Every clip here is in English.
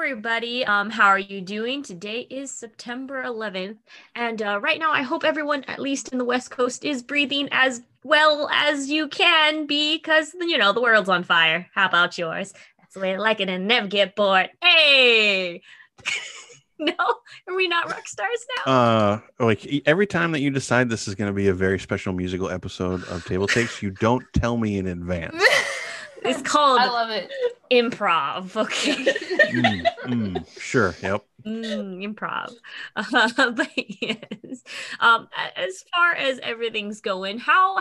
everybody. How are you doing? Today is September 11th, and right now I hope everyone, at least in the West Coast, is breathing as well as you can be, because, the world's on fire. How about yours? That's the way I like it and never get bored. Hey! No? Are we not rock stars now? Like every time that you decide this is going to be a very special musical episode of TableTakes, you don't tell me in advance. It's called I love it. Improv, okay? Sure, yep. Improv. But yes. As far as everything's going, how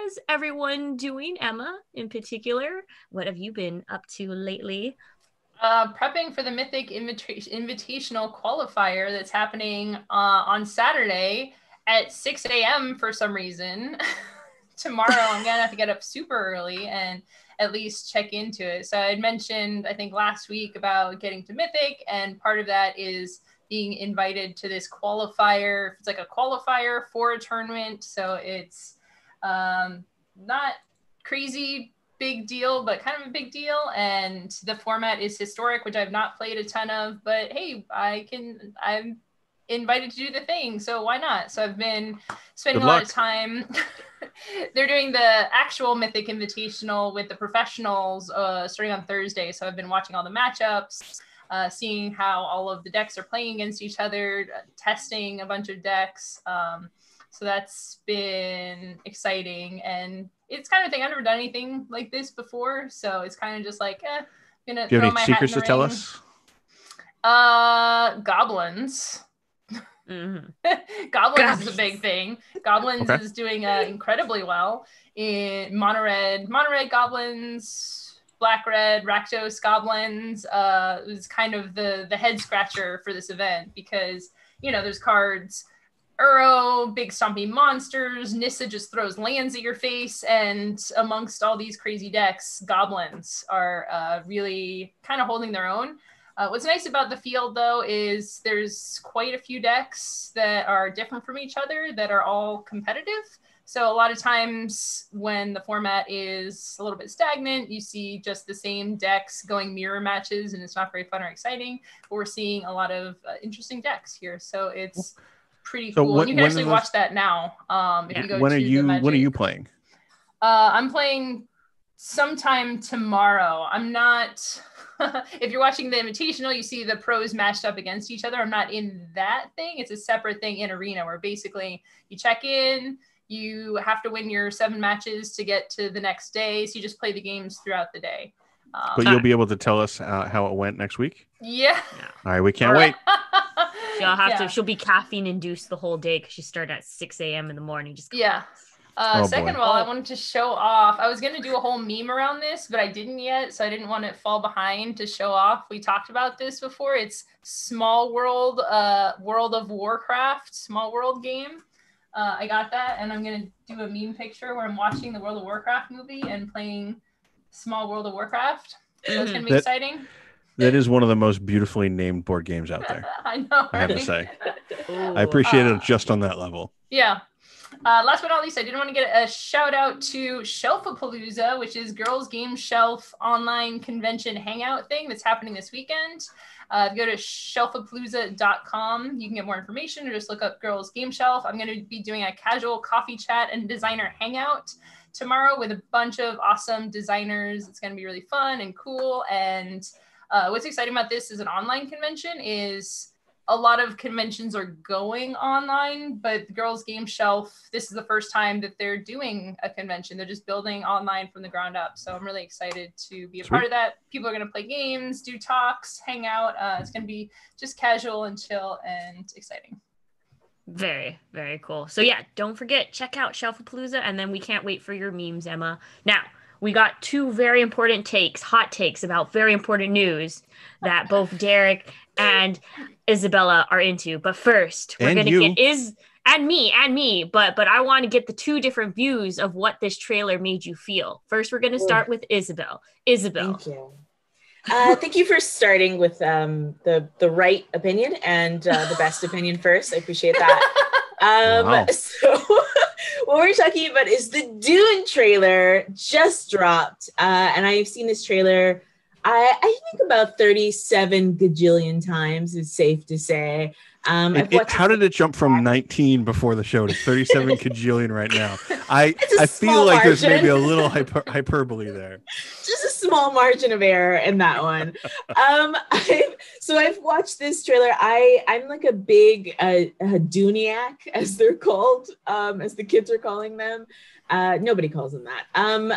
is everyone doing? Emma, in particular, what have you been up to lately? Prepping for the Mythic Invitational Qualifier that's happening on Saturday at 6 a.m. for some reason. Tomorrow I'm gonna have to get up super early and at least check into it. So I'd mentioned, I think last week, about getting to Mythic, and part of that is being invited to this qualifier. It's like a qualifier for a tournament, so it's not crazy big deal, but kind of a big deal. And the format is historic, which I've not played a ton of, but hey, I'm invited to do the thing, so why not? So I've been spending a lot of time. They're doing the actual Mythic Invitational with the professionals starting on Thursday, so I've been watching all the matchups, seeing how all of the decks are playing against each other, testing a bunch of decks. So that's been exciting, and it's kind of thing. I've never done anything like this before, so it's kind of just like, I'm gonna Do you throw have my any hat in secrets the to tell ring. us? Goblins. Mm-hmm. Goblins is a big thing. Goblins is doing incredibly well in mono-red goblins, black-red Rakdos goblins. Is kind of the head scratcher for this event, because there's cards, Uro, big stompy monsters, Nissa just throws lands at your face, and amongst all these crazy decks, goblins are really kind of holding their own. What's nice about the field, though, is there's quite a few decks that are different from each other that are all competitive. So a lot of times when the format is a little bit stagnant, you see just the same decks going mirror matches, and it's not very fun or exciting. But we're seeing a lot of interesting decks here. So it's pretty cool. And you can actually watch that now. If you go when to are you the Magic. When are you playing? I'm playing sometime tomorrow. I'm not. If you're watching the Invitational, you see the pros matched up against each other. I'm not in that thing. It's a separate thing in Arena, where basically you check in, you have to win your 7 matches to get to the next day. So you just play the games throughout the day. But you'll be able to tell us how it went next week? Yeah. All right, we can't wait. She'll be caffeine induced the whole day, because she started at 6 a.m. in the morning. Second of all, I wanted to show off. I was going to do a whole meme around this, but I didn't yet, so I didn't want to fall behind to show off. We talked about this before. It's Small World, World of Warcraft, Small World game. I got that, and I'm going to do a meme picture where I'm watching the World of Warcraft movie and playing Small World of Warcraft. So it's going to be exciting. That is one of the most beautifully named board games out there. I know, I have to say. I appreciate it just on that level. Yeah. Last but not least, I did want to get a shout out to Shelfapalooza, which is Girls Game Shelf online convention hangout thing that's happening this weekend. If you go to shelfapalooza.com, you can get more information, or just look up Girls Game Shelf. I'm going to be doing a casual coffee chat and designer hangout tomorrow with a bunch of awesome designers. It's going to be really fun and cool. And what's exciting about this as an online convention is a lot of conventions are going online, but the Girls Game Shelf, this is the first time that they're doing a convention. They're just building online from the ground up. So I'm really excited to be a part of that. People are going to play games, do talks, hang out. It's going to be just casual and chill and exciting. Very, very cool. So yeah, don't forget, check out Shelfapalooza, and then we can't wait for your memes, Emma. Now, we got 2 very important hot takes about very important news that both Derek and Isabella are into. But first, we're going to get and me, but I want to get the 2 different views of what this trailer made you feel. First, we're going to start with Isabel. Thank you. Thank you for starting with the right opinion and the best opinion first. I appreciate that. Wow. So what we're talking about is the Dune trailer just dropped. And I've seen this trailer I think about 37 gajillion times is safe to say. How did it jump from 19 before the show to 37 cajillion right now? I feel like there's maybe a little hyperbole there. Just a small margin of error in that one. I've watched this trailer. I'm like a big Duniac, as they're called, as the kids are calling them. Nobody calls them that. And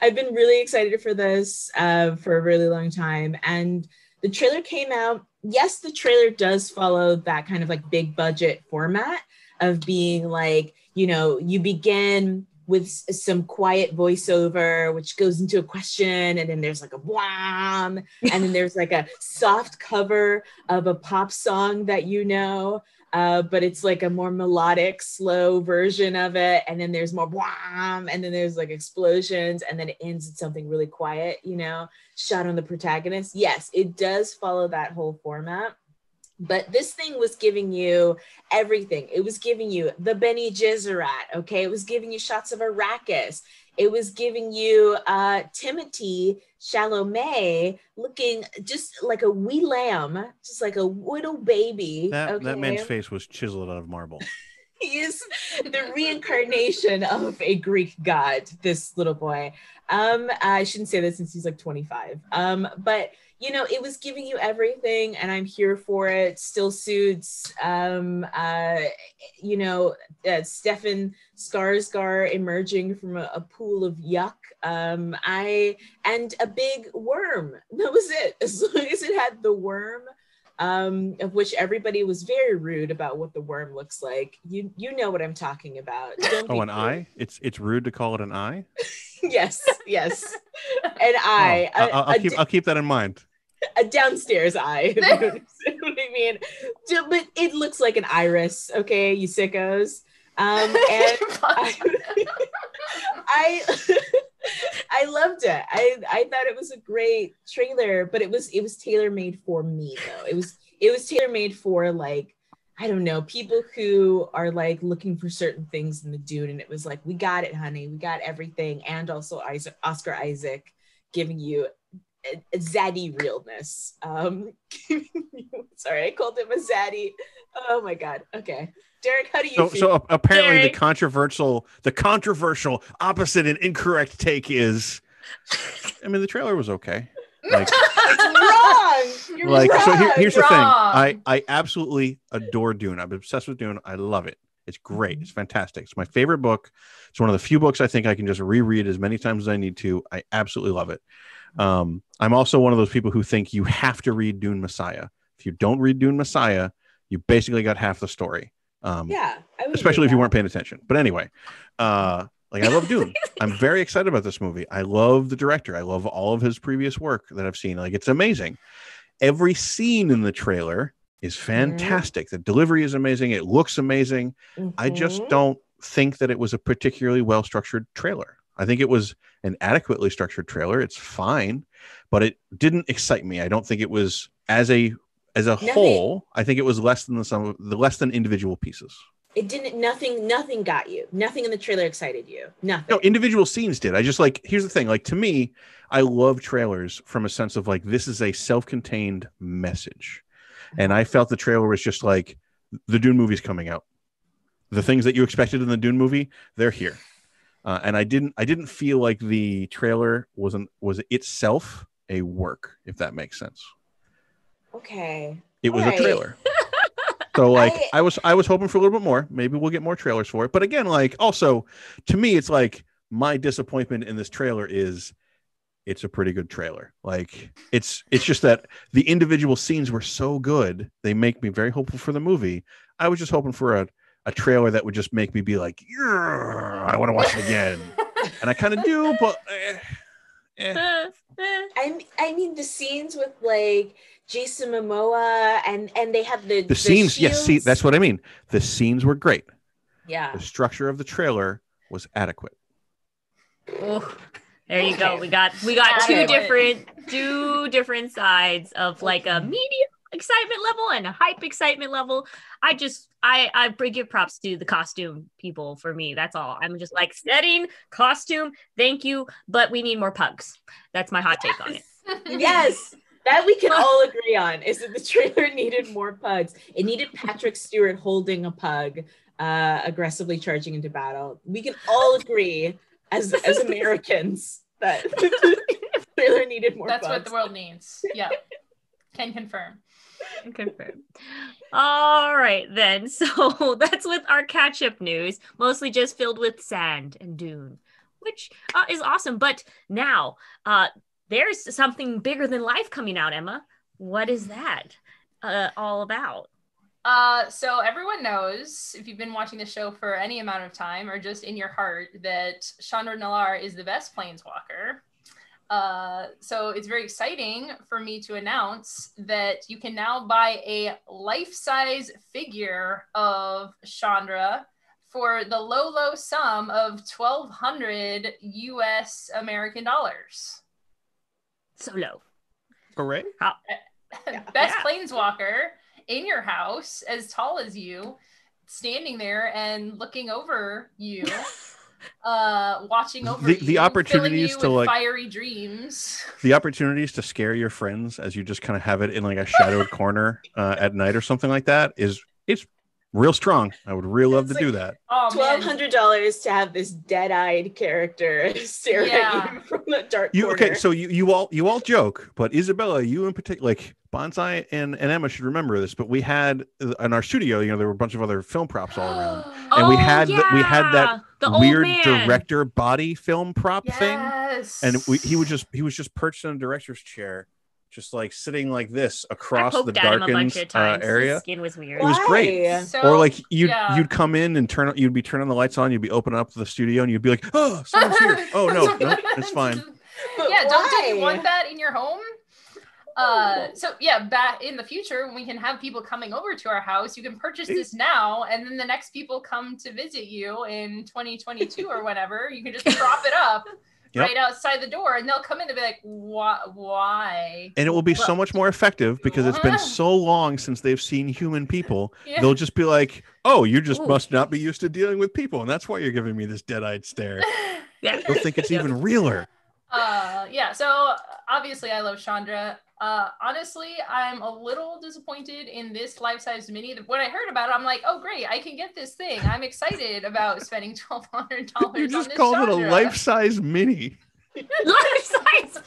I've been really excited for this for a really long time. And the trailer came out. Yes, the trailer does follow that kind of like big budget format of being like, you begin with some quiet voiceover, which goes into a question, and then there's like a wham, and then there's like a soft cover of a pop song that but it's like a more melodic, slow version of it, and then there's more wham, and then there's like explosions, and then it ends with something really quiet, shot on the protagonist. Yes, it does follow that whole format. But this thing was giving you everything. It was giving you the Bene Gesserit, okay? It was giving you shots of Arrakis. It was giving you Timothy Chalamet looking just like a wee lamb, just like a little baby. That man's face was chiseled out of marble. He is the reincarnation of a Greek god, this little boy. I shouldn't say that since he's like 25. But it was giving you everything, and I'm here for it. Still suits, Stefan Skarsgård emerging from a pool of yuck. And a big worm. That was it. As long as it had the worm, of which everybody was very rude about what the worm looks like. You know what I'm talking about. An eye? It's rude to call it an eye? Yes. An eye. I'll keep that in mind. A downstairs eye. You know what I mean? But it looks like an iris, okay, you sickos. And I loved it. I thought it was a great trailer, but it was tailor-made for me though. It was tailor-made for, like, I don't know, people who are like looking for certain things in the dude, and it was like, we got it, honey, we got everything. And also Oscar Isaac giving you a zaddy realness. Sorry, I called him a zaddy. Oh my god. Okay, Derek, how do you feel? So apparently Derek. the controversial opposite and incorrect take is, I mean, the trailer was okay. Like, it's wrong. You're like, wrong. so here's the thing. Wrong. I absolutely adore Dune. I'm obsessed with Dune. I love it. It's great. It's fantastic. It's my favorite book. It's one of the few books I think I can just reread as many times as I need to. I absolutely love it. I'm also one of those people who think you have to read Dune Messiah. If you don't read Dune Messiah, you basically got half the story. Especially if you weren't paying attention. But anyway, I love Dune. I'm very excited about this movie. I love the director. I love all of his previous work that I've seen. Like, it's amazing. Every scene in the trailer is fantastic. The delivery is amazing. It looks amazing. I just don't think that it was a particularly well-structured trailer. I think it was an adequately structured trailer. It's fine, but it didn't excite me. I don't think it was as a whole. I think it was less than individual pieces. It didn't. Nothing got you. Nothing in the trailer excited you. Nothing. No, individual scenes did. I just here's the thing. Like, to me, I love trailers from a sense of like, this is a self-contained message, and I felt the trailer was just like, the Dune movie's coming out. The things that you expected in the Dune movie, they're here. And I didn't feel like the trailer was itself a work, if that makes sense. Okay. It was a trailer. So I was hoping for a little bit more. Maybe we'll get more trailers for it. But again, like, also to me, it's like, my disappointment in this trailer is it's a pretty good trailer. Like, it's just that the individual scenes were so good. They make me very hopeful for the movie. I was just hoping for a trailer that would just make me be like, I want to watch it again. And I kind of do, but I mean, the scenes with like Jason Momoa and they have the scenes. Shields. Yes, see, that's what I mean. The scenes were great. Yeah. The structure of the trailer was adequate. Oh, there you go. We got two different sides of like a medium excitement level and a hype excitement level. I give props to the costume people for me. That's all. I'm just like setting costume. Thank you. But we need more pugs. That's my hot take on it. Yes. That we can all agree on is that the trailer needed more pugs. It needed Patrick Stewart holding a pug, aggressively charging into battle. We can all agree as Americans that the trailer needed more That's pugs. what the world needs. Yeah. Can confirm. Confirm. All right, then. So that's with our catch-up news, mostly just filled with sand and dune, which is awesome. But now, there's something bigger than life coming out, Emma. What is that all about? So everyone knows, if you've been watching the show for any amount of time or just in your heart, that Chandra Nalaar is the best planeswalker. So it's very exciting for me to announce that you can now buy a life-size figure of Chandra for the low sum of $1,200 US American dollars. So low. Correct. Best planeswalker in your house, as tall as you, standing there and looking over you. Watching over the opportunities you to with like fiery dreams. The opportunities to scare your friends as you just kind of have it in like a shadowed corner at night or something like that it's real strong. I would really love to do that. Oh, $1,200 to have this dead-eyed character stare at you from the dark corner. Okay, so you all joke, but Isabella, you in particular, like Bonsai and Emma should remember this, but we had in our studio, there were a bunch of other film props all around, and we had that the weird director body film prop thing, and he was just perched in a director's chair, just like sitting like this across the darkened area. His skin was weird. It was great. So, or like you'd come in and you'd be turning the lights on, you'd be opening up the studio, and you'd be like, "Oh, someone's here." Oh no, it's fine. Don't you want that in your home? Back in the future, when we can have people coming over to our house, you can purchase this now, and then the next people come to visit you in 2022 or whatever, you can just prop it up. Yep. Right outside the door, and they'll come in and be like, why? And it will be so much more effective because it's been so long since they've seen human people. Yeah. They'll just be like, oh, you just must not be used to dealing with people, and that's why you're giving me this dead-eyed stare. Yeah, they'll think it's even realer. So obviously I love Chandra. Honestly, I'm a little disappointed in this life-size mini. When I heard about it, I'm like, oh great, I can get this thing. I'm excited about spending $1,200. You just called it a life-size mini. Life-size.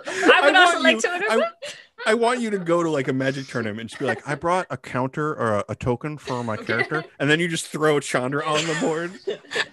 I would also like to. I want you to go to like a Magic tournament and just be like, I brought a counter or a token for my character, and then you just throw Chandra on the board.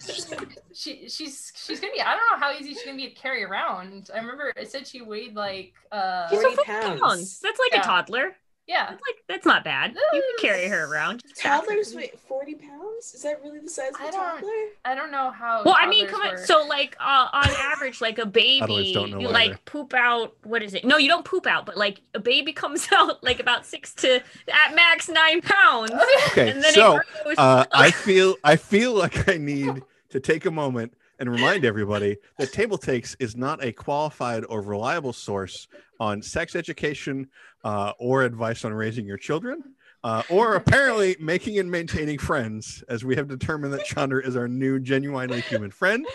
She's gonna be, I don't know how easy she's gonna be to carry around. I remember it said she weighed like 40 pounds. That's like a toddler. Yeah, that's not bad. You can carry her around. Toddlers weigh 40 pounds? Is that really the size of a toddler? I don't know how. Well, I mean, come on. So, like, on average, like a baby, you like poop out. What is it? No, you don't poop out, but like a baby comes out like about 6 to at max 9 pounds. Okay, and then so I feel like I need to take a moment and remind everybody that TableTakes is not a qualified or reliable source on sex education or advice on raising your children, or apparently making and maintaining friends, as we have determined that Chandra is our new genuinely human friend.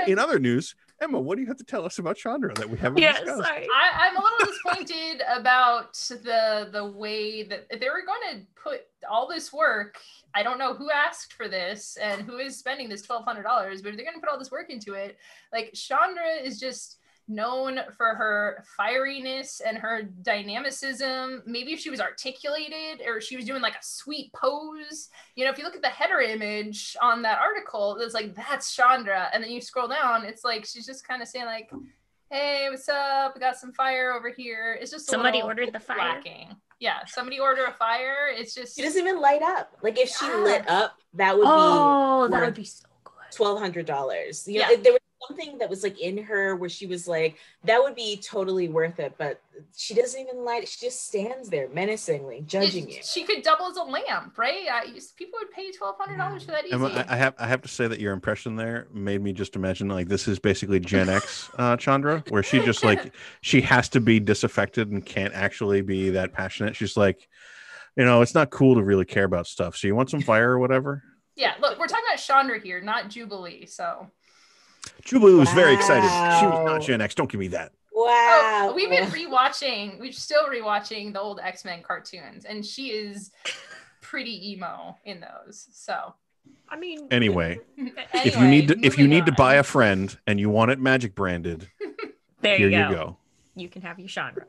In other news, Emma, what do you have to tell us about Chandra that we haven't discussed? Sorry. I'm a little disappointed about the way that if they were going to put all this work. I don't know who asked for this and who is spending this $1,200, but if they're going to put all this work into it, like Chandra is just known for her fieriness and her dynamicism. Maybe if she was articulated or she was doing like a sweet pose, if you look at the header image on that article, it's like, that's Chandra. And then you scroll down, it's like, she's just kind of saying like, hey, what's up? We got some fire over here. It's just somebody ordered the fire. Lacking. Yeah, somebody order a fire. It's just she doesn't even light up. Like if she lit up, that would be that would be so good. $1,200. There was something that was like in her where she was like, that would be totally worth it, but she doesn't even light it. She just stands there menacingly judging you. She could double as a lamp, right? People would pay $1,200 for that easy. Emma, I have to say that your impression there made me just imagine like this is basically Gen X Chandra, where she just like she has to be disaffected and can't actually be that passionate. She's like, it's not cool to really care about stuff. So you want some fire or whatever? Yeah, look, we're talking about Chandra here, not Jubilee. So Jubilee was very excited. She was not Gen X. Don't give me that. Wow. Oh, we're still rewatching the old X-Men cartoons, and she is pretty emo in those. So I mean, anyway, if you need to buy a friend and you want it magic branded, there here you go. You can have your Chandra.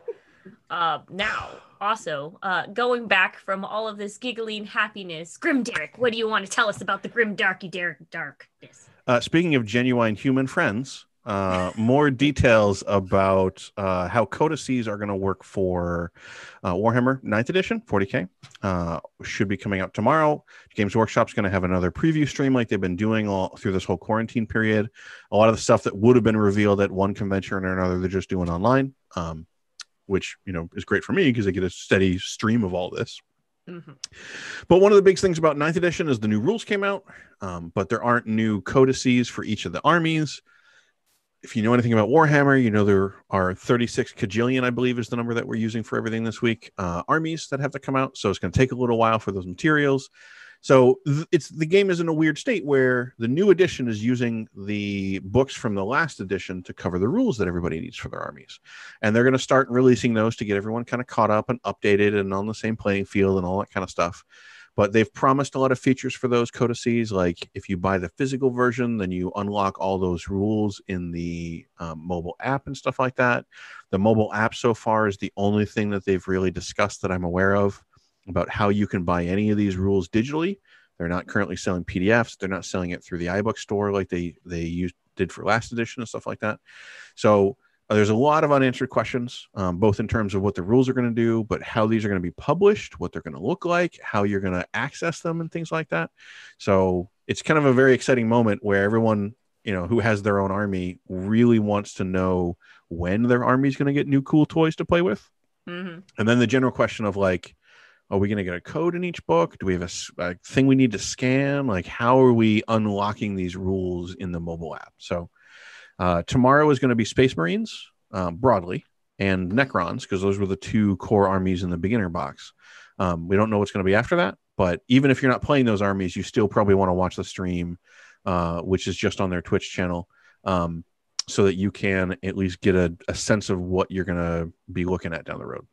Now, also, going back from all of this giggling happiness, Grim Derek, what do you want to tell us about the Grim Darkness? Speaking of genuine human friends, more details about how codices are going to work for Warhammer 9th edition 40K should be coming out tomorrow. Games Workshop's going to have another preview stream like they've been doing all through this whole quarantine period. A lot of the stuff that would have been revealed at one convention or another, they're just doing online, which is great for me because I get a steady stream of all this. Mm-hmm. But one of the big things about 9th edition is the new rules came out, but there aren't new codices for each of the armies. If you know anything about Warhammer, there are 36 kajillion, I believe is the number that we're using for everything this week, armies that have to come out. So it's going to take a little while for those materials. So the game is in a weird state where the new edition is using the books from the last edition to cover the rules that everybody needs for their armies. And they're going to start releasing those to get everyone kind of caught up and updated and on the same playing field and all that kind of stuff. But they've promised a lot of features for those codices. Like if you buy the physical version, then you unlock all those rules in the mobile app and stuff like that. The mobile app so far is the only thing that they've really discussed that I'm aware of about how you can buy any of these rules digitally. They're not currently selling PDFs. They're not selling it through the iBook store like they did for last edition and stuff like that. So there's a lot of unanswered questions, both in terms of what the rules are going to do, but how these are going to be published, what they're going to look like, how you're going to access them and things like that. So it's kind of a very exciting moment where everyone, who has their own army really wants to know when their army is going to get new cool toys to play with. Mm-hmm. And then the general question of like, are we going to get a code in each book? Do we have a thing we need to scan? Like, how are we unlocking these rules in the mobile app? So tomorrow is going to be Space Marines broadly and Necrons, because those were the two core armies in the beginner box. We don't know what's going to be after that, but even if you're not playing those armies, you still probably want to watch the stream, which is just on their Twitch channel, so that you can at least get a sense of what you're going to be looking at down the road.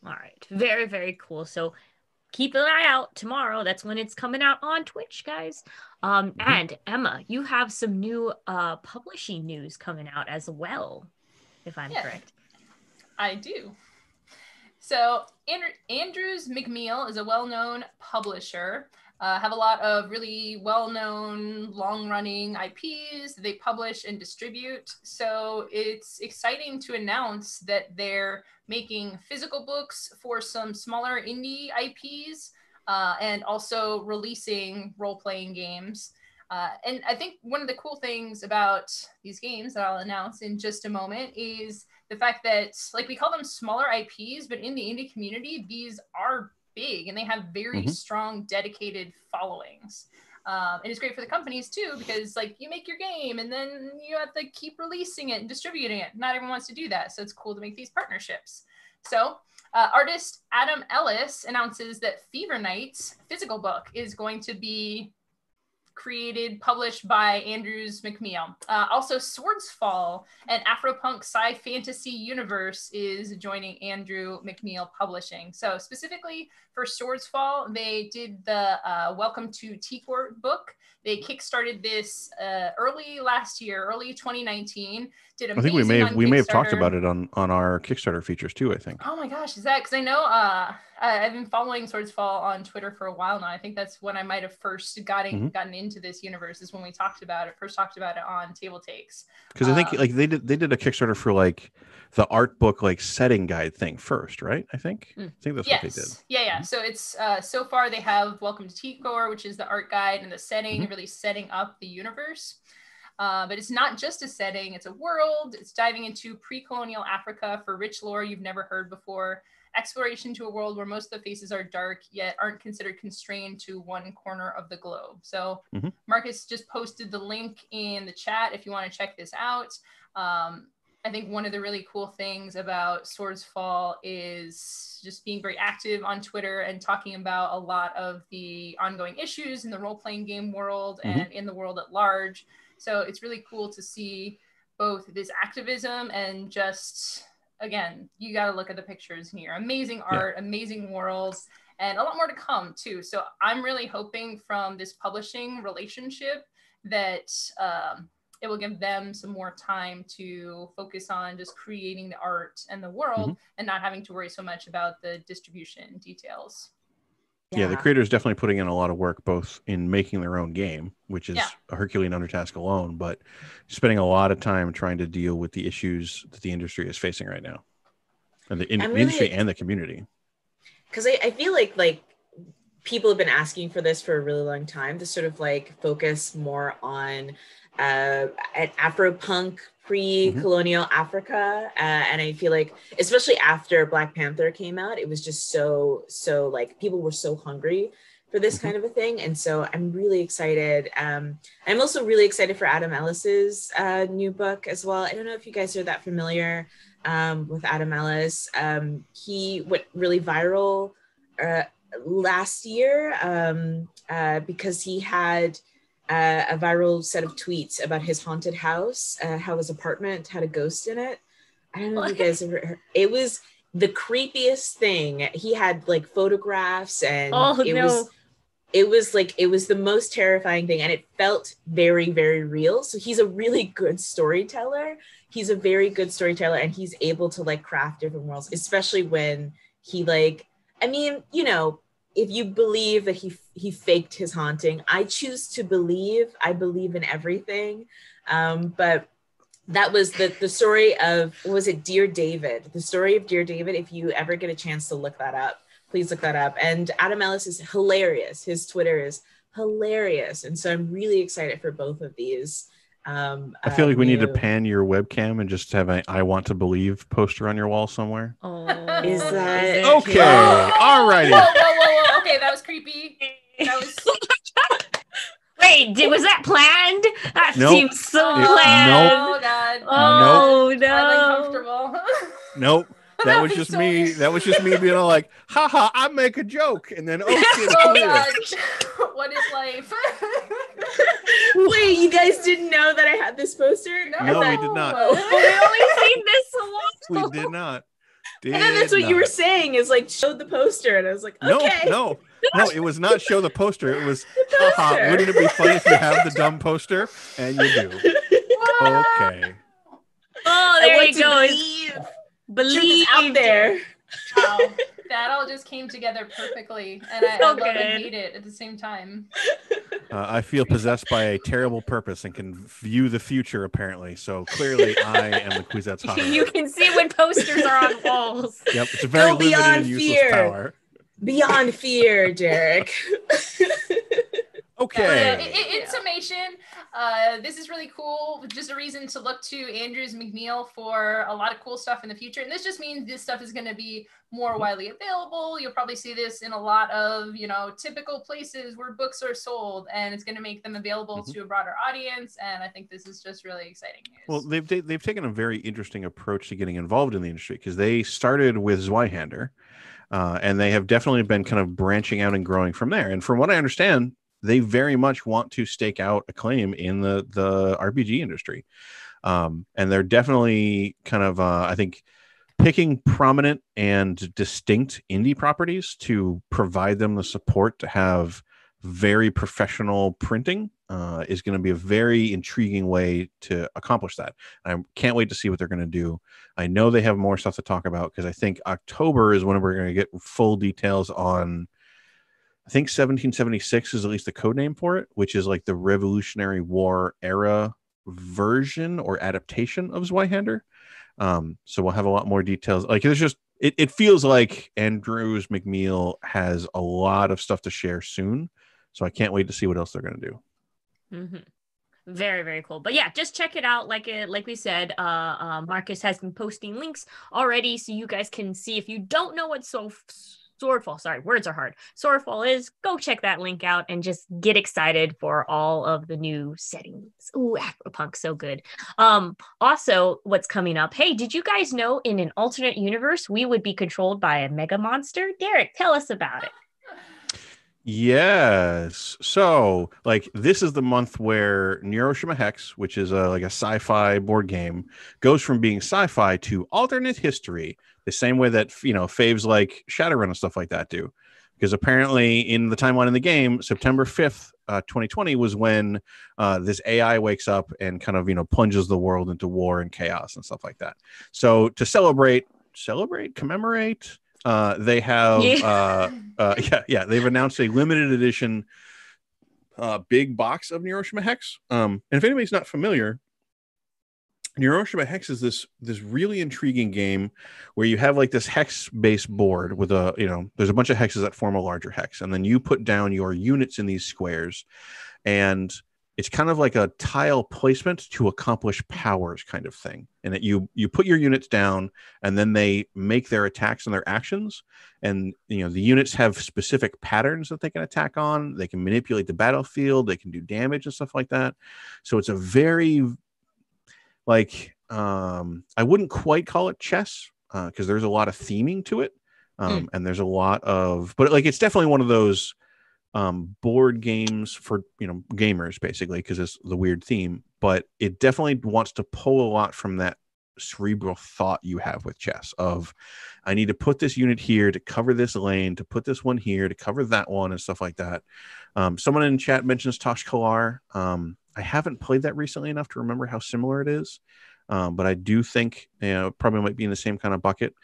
All right. Very, very cool. So keep an eye out tomorrow. That's when it's coming out on Twitch, guys. And Emma, you have some new publishing news coming out as well, if I'm correct. I do. So Andrews McMeel is a well-known publisher. Have a lot of really well-known, long-running IPs that they publish and distribute. So it's exciting to announce that they're making physical books for some smaller indie IPs and also releasing role-playing games. And I think one of the cool things about these games that I'll announce in just a moment is the fact that, like, we call them smaller IPs, but in the indie community, these are big and they have very strong, dedicated followings. And it's great for the companies too, because like you make your game and then you have to keep releasing it and distributing it. Not everyone wants to do that. So it's cool to make these partnerships. So artist Adam Ellis announces that Fever Knight's physical book is going to be published by Andrews McMeel. Also, Swordsfall, an Afropunk sci-fantasy universe, is joining Andrew McMeel Publishing. So specifically for Swordsfall, they did the Welcome to T-Court book. They kickstarted this early last year, early 2019. Did amazing. I think we may have talked about it on our Kickstarter features too, I think. Oh my gosh, is that because I know I've been following Swordsfall on Twitter for a while now. I think that's when I might have first gotten into this universe, is when we talked about it on TableTakes. Because I think like they did a Kickstarter for like the art book like setting guide thing first, right? I think that's what they did. Yeah. So it's so far they have Welcome to T-Core, which is the art guide and the setting, really setting up the universe. But it's not just a setting, it's a world. It's diving into pre-colonial Africa for rich lore you've never heard before. Exploration to a world where most of the faces are dark, yet aren't considered constrained to one corner of the globe. So Marcus just posted the link in the chat if you want to check this out. I think one of the really cool things about Swordsfall is just being very active on Twitter and talking about a lot of the ongoing issues in the role-playing game world and in the world at large. So it's really cool to see both this activism and just, again, you got to look at the pictures here. Amazing art, amazing worlds, and a lot more to come too. So I'm really hoping from this publishing relationship that it will give them some more time to focus on just creating the art and the world and not having to worry so much about the distribution details. Yeah, the creator is definitely putting in a lot of work, both in making their own game, which is a Herculean undertask alone, but spending a lot of time trying to deal with the issues that the industry is facing right now, and the industry and the community. Because I feel like people have been asking for this for a really long time, to sort of like focus more on an Afro-punk pre-colonial Africa, and I feel like, especially after Black Panther came out, it was just so like people were so hungry for this kind of a thing, and so I'm really excited. I'm also really excited for Adam Ellis's new book as well. I don't know if you guys are that familiar with Adam Ellis. He went really viral last year because he had a viral set of tweets about his haunted house, how his apartment had a ghost in it. I don't know if you guys ever heard. It was the creepiest thing. He had like photographs, and it was the most terrifying thing, and it felt very, very real. So he's a really good storyteller. He's a very good storyteller, and he's able to like craft different worlds, especially when he like, I mean, you know, if you believe that he faked his haunting, I choose to believe. I believe in everything. But that was the story of, was it Dear David? The story of Dear David. If you ever get a chance to look that up, please look that up. And Adam Ellis is hilarious. His Twitter is hilarious. And so I'm really excited for both of these. I feel like we need to pan your webcam and just have a "I want to believe" poster on your wall somewhere. Oh, is that okay? All righty. Whoa. Okay, that was creepy. That was. Wait, was that planned? That seems so planned. Oh God. Oh no. I'm uncomfortable. Nope. That was just me. That was just me being all like, haha, I make a joke. And then, oh God. What is life? Wait, you guys didn't know that I had this poster? No, we did not. We only seen this We did not. And then that's what you were saying, is like, showed the poster. And I was like, okay. No, it was not show the poster. It was, haha, wouldn't it be funny if you have the dumb poster? And you do. Okay. Oh, there you go. Believe out there. Wow, that all just came together perfectly, and I love and hate it at the same time. I feel possessed by a terrible purpose and can view the future, apparently. So clearly, I am the Quizette's hot. You can see when posters are on walls. Yep, it's a very limited and useless power. Beyond fear, Derek. Okay. In summation, this is really cool. Just a reason to look to Andrew's McMeel for a lot of cool stuff in the future. And this just means this stuff is going to be more widely available. You'll probably see this in a lot of, typical places where books are sold, and it's going to make them available to a broader audience. And I think this is just really exciting news. Well, they've taken a very interesting approach to getting involved in the industry, because they started with Zweihander, and they have definitely been kind of branching out and growing from there. And from what I understand, they very much want to stake out a claim in the RPG industry. And they're definitely kind of, I think, picking prominent and distinct indie properties to provide them the support to have very professional printing is going to be a very intriguing way to accomplish that. I can't wait to see what they're going to do. I know they have more stuff to talk about, because I think October is when we're going to get full details on, I think 1776 is at least the code name for it, which is like the Revolutionary War era version or adaptation of Zweihander. So we'll have a lot more details. Like, there's just, it feels like Andrew's McMeel has a lot of stuff to share soon. So I can't wait to see what else they're going to do. Mm-hmm. Very, very cool. But yeah, just check it out. Like we said, Marcus has been posting links already, so you guys can see. If you don't know what Swordfall, sorry, words are hard. Swordfall is, go check that link out and just get excited for all of the new settings. Ooh, Afropunk, so good. Also, what's coming up? Hey, did you guys know in an alternate universe we would be controlled by a mega monster? Derek, tell us about it. Yes. So, like, this is the month where Neuroshima Hex, which is like a sci-fi board game, goes from being sci-fi to alternate history, the same way that, faves like Shadowrun and stuff like that do. Because apparently in the timeline in the game, September 5th, 2020 was when this AI wakes up and kind of, plunges the world into war and chaos and stuff like that. So to commemorate, they have they've announced a limited edition big box of Neuroshima Hex. And if anybody's not familiar, Neuroshima Hex is this really intriguing game where you have like this hex based board with there's a bunch of hexes that form a larger hex, and then you put down your units in these squares, and it's kind of like a tile placement to accomplish powers kind of thing. And that you put your units down, and then they make their attacks and their actions. And, the units have specific patterns that they can attack on. They can manipulate the battlefield. They can do damage and stuff like that. So it's a very, I wouldn't quite call it chess because there's a lot of theming to it. And there's a lot of, but it's definitely one of those board games for gamers, basically, because it's the weird theme, but it definitely wants to pull a lot from that cerebral thought you have with chess of, I need to put this unit here to cover this lane, to put this one here to cover that one, and stuff like that. Someone in chat mentions Tosh Kalar. I haven't played that recently enough to remember how similar it is, but I do think probably might be in the same kind of bucket.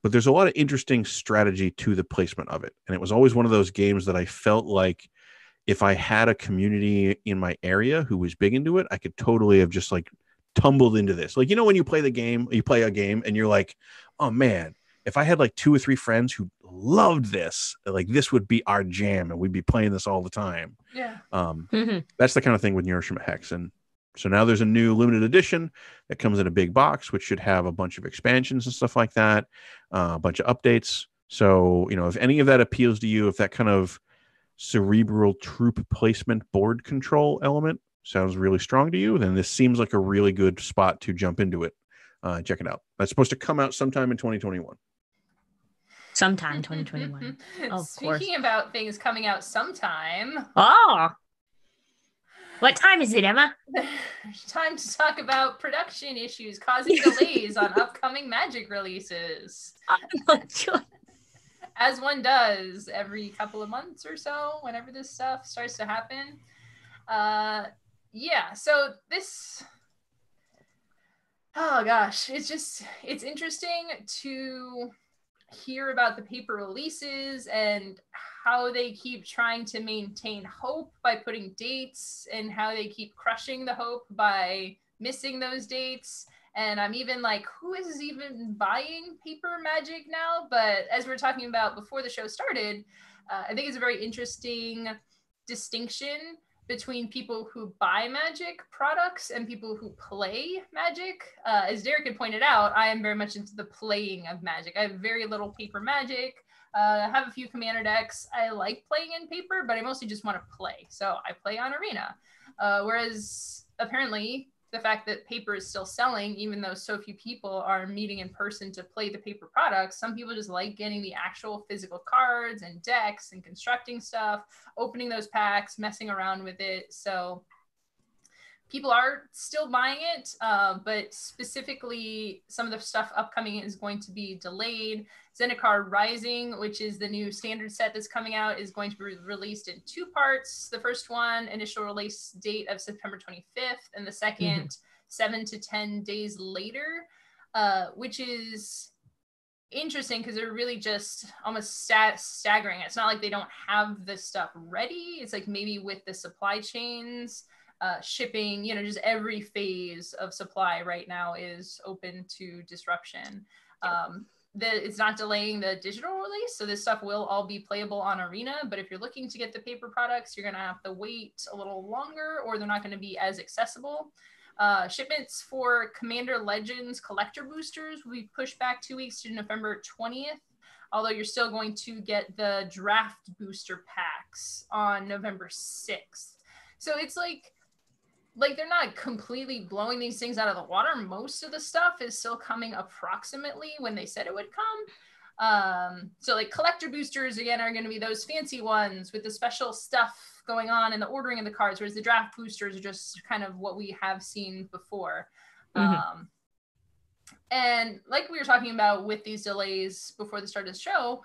But there's a lot of interesting strategy to the placement of it. And it was always one of those games that I felt like if I had a community in my area who was big into it, I could totally have just tumbled into this. When you play a game and you're like, oh man, if I had 2 or 3 friends who loved this, this would be our jam and we'd be playing this all the time. Yeah. That's the kind of thing with Neuroshima Hex. And so now there's a new limited edition that comes in a big box, which should have a bunch of expansions and stuff like that, a bunch of updates. So, if any of that appeals to you, if that kind of cerebral troop placement board control element sounds really strong to you, then this seems like a really good spot to jump into it. Check it out. That's supposed to come out sometime in 2021. Sometime 2021. Of course. Speaking about things coming out sometime. Oh. What time is it, Emma? Time to talk about production issues causing delays on upcoming Magic releases. As one does every couple of months or so, whenever this stuff starts to happen. So this... Oh gosh, it's interesting to hear about the paper releases and how they keep trying to maintain hope by putting dates, and how they keep crushing the hope by missing those dates. And I'm even like, who is even buying paper Magic now? But as we were talking about before the show started, I think it's a very interesting distinction between people who buy Magic products and people who play Magic. As Derek had pointed out, I am very much into the playing of Magic. I have very little paper Magic. I have a few commander decks. I like playing in paper, but I mostly just want to play. So I play on Arena. Whereas apparently the fact that paper is still selling, even though so few people are meeting in person to play the paper products, some people just like getting the actual physical cards and decks and constructing stuff, opening those packs, messing around with it. So people are still buying it, but specifically some of the stuff upcoming is going to be delayed. Zendikar Rising, which is the new standard set that's coming out, is going to be released in 2 parts. The first one, initial release date of September 25th, and the second, 7 to 10 days later, which is interesting because they're really just almost staggering. It's not like they don't have this stuff ready. It's like maybe with the supply chains, shipping, just every phase of supply right now is open to disruption. it's not delaying the digital release. So this stuff will all be playable on Arena. But if you're looking to get the paper products, you're going to have to wait a little longer, or they're not going to be as accessible. Shipments for Commander Legends collector boosters will be pushed back 2 weeks to November 20th. Although you're still going to get the draft booster packs on November 6th. So it's like they're not completely blowing these things out of the water. Most of the stuff is still coming approximately when they said it would come. So like collector boosters, again, are going to be those fancy ones with the special stuff going on and the ordering of the cards, whereas the draft boosters are just kind of what we have seen before. Mm-hmm. And like we were talking about with these delays before the start of the show,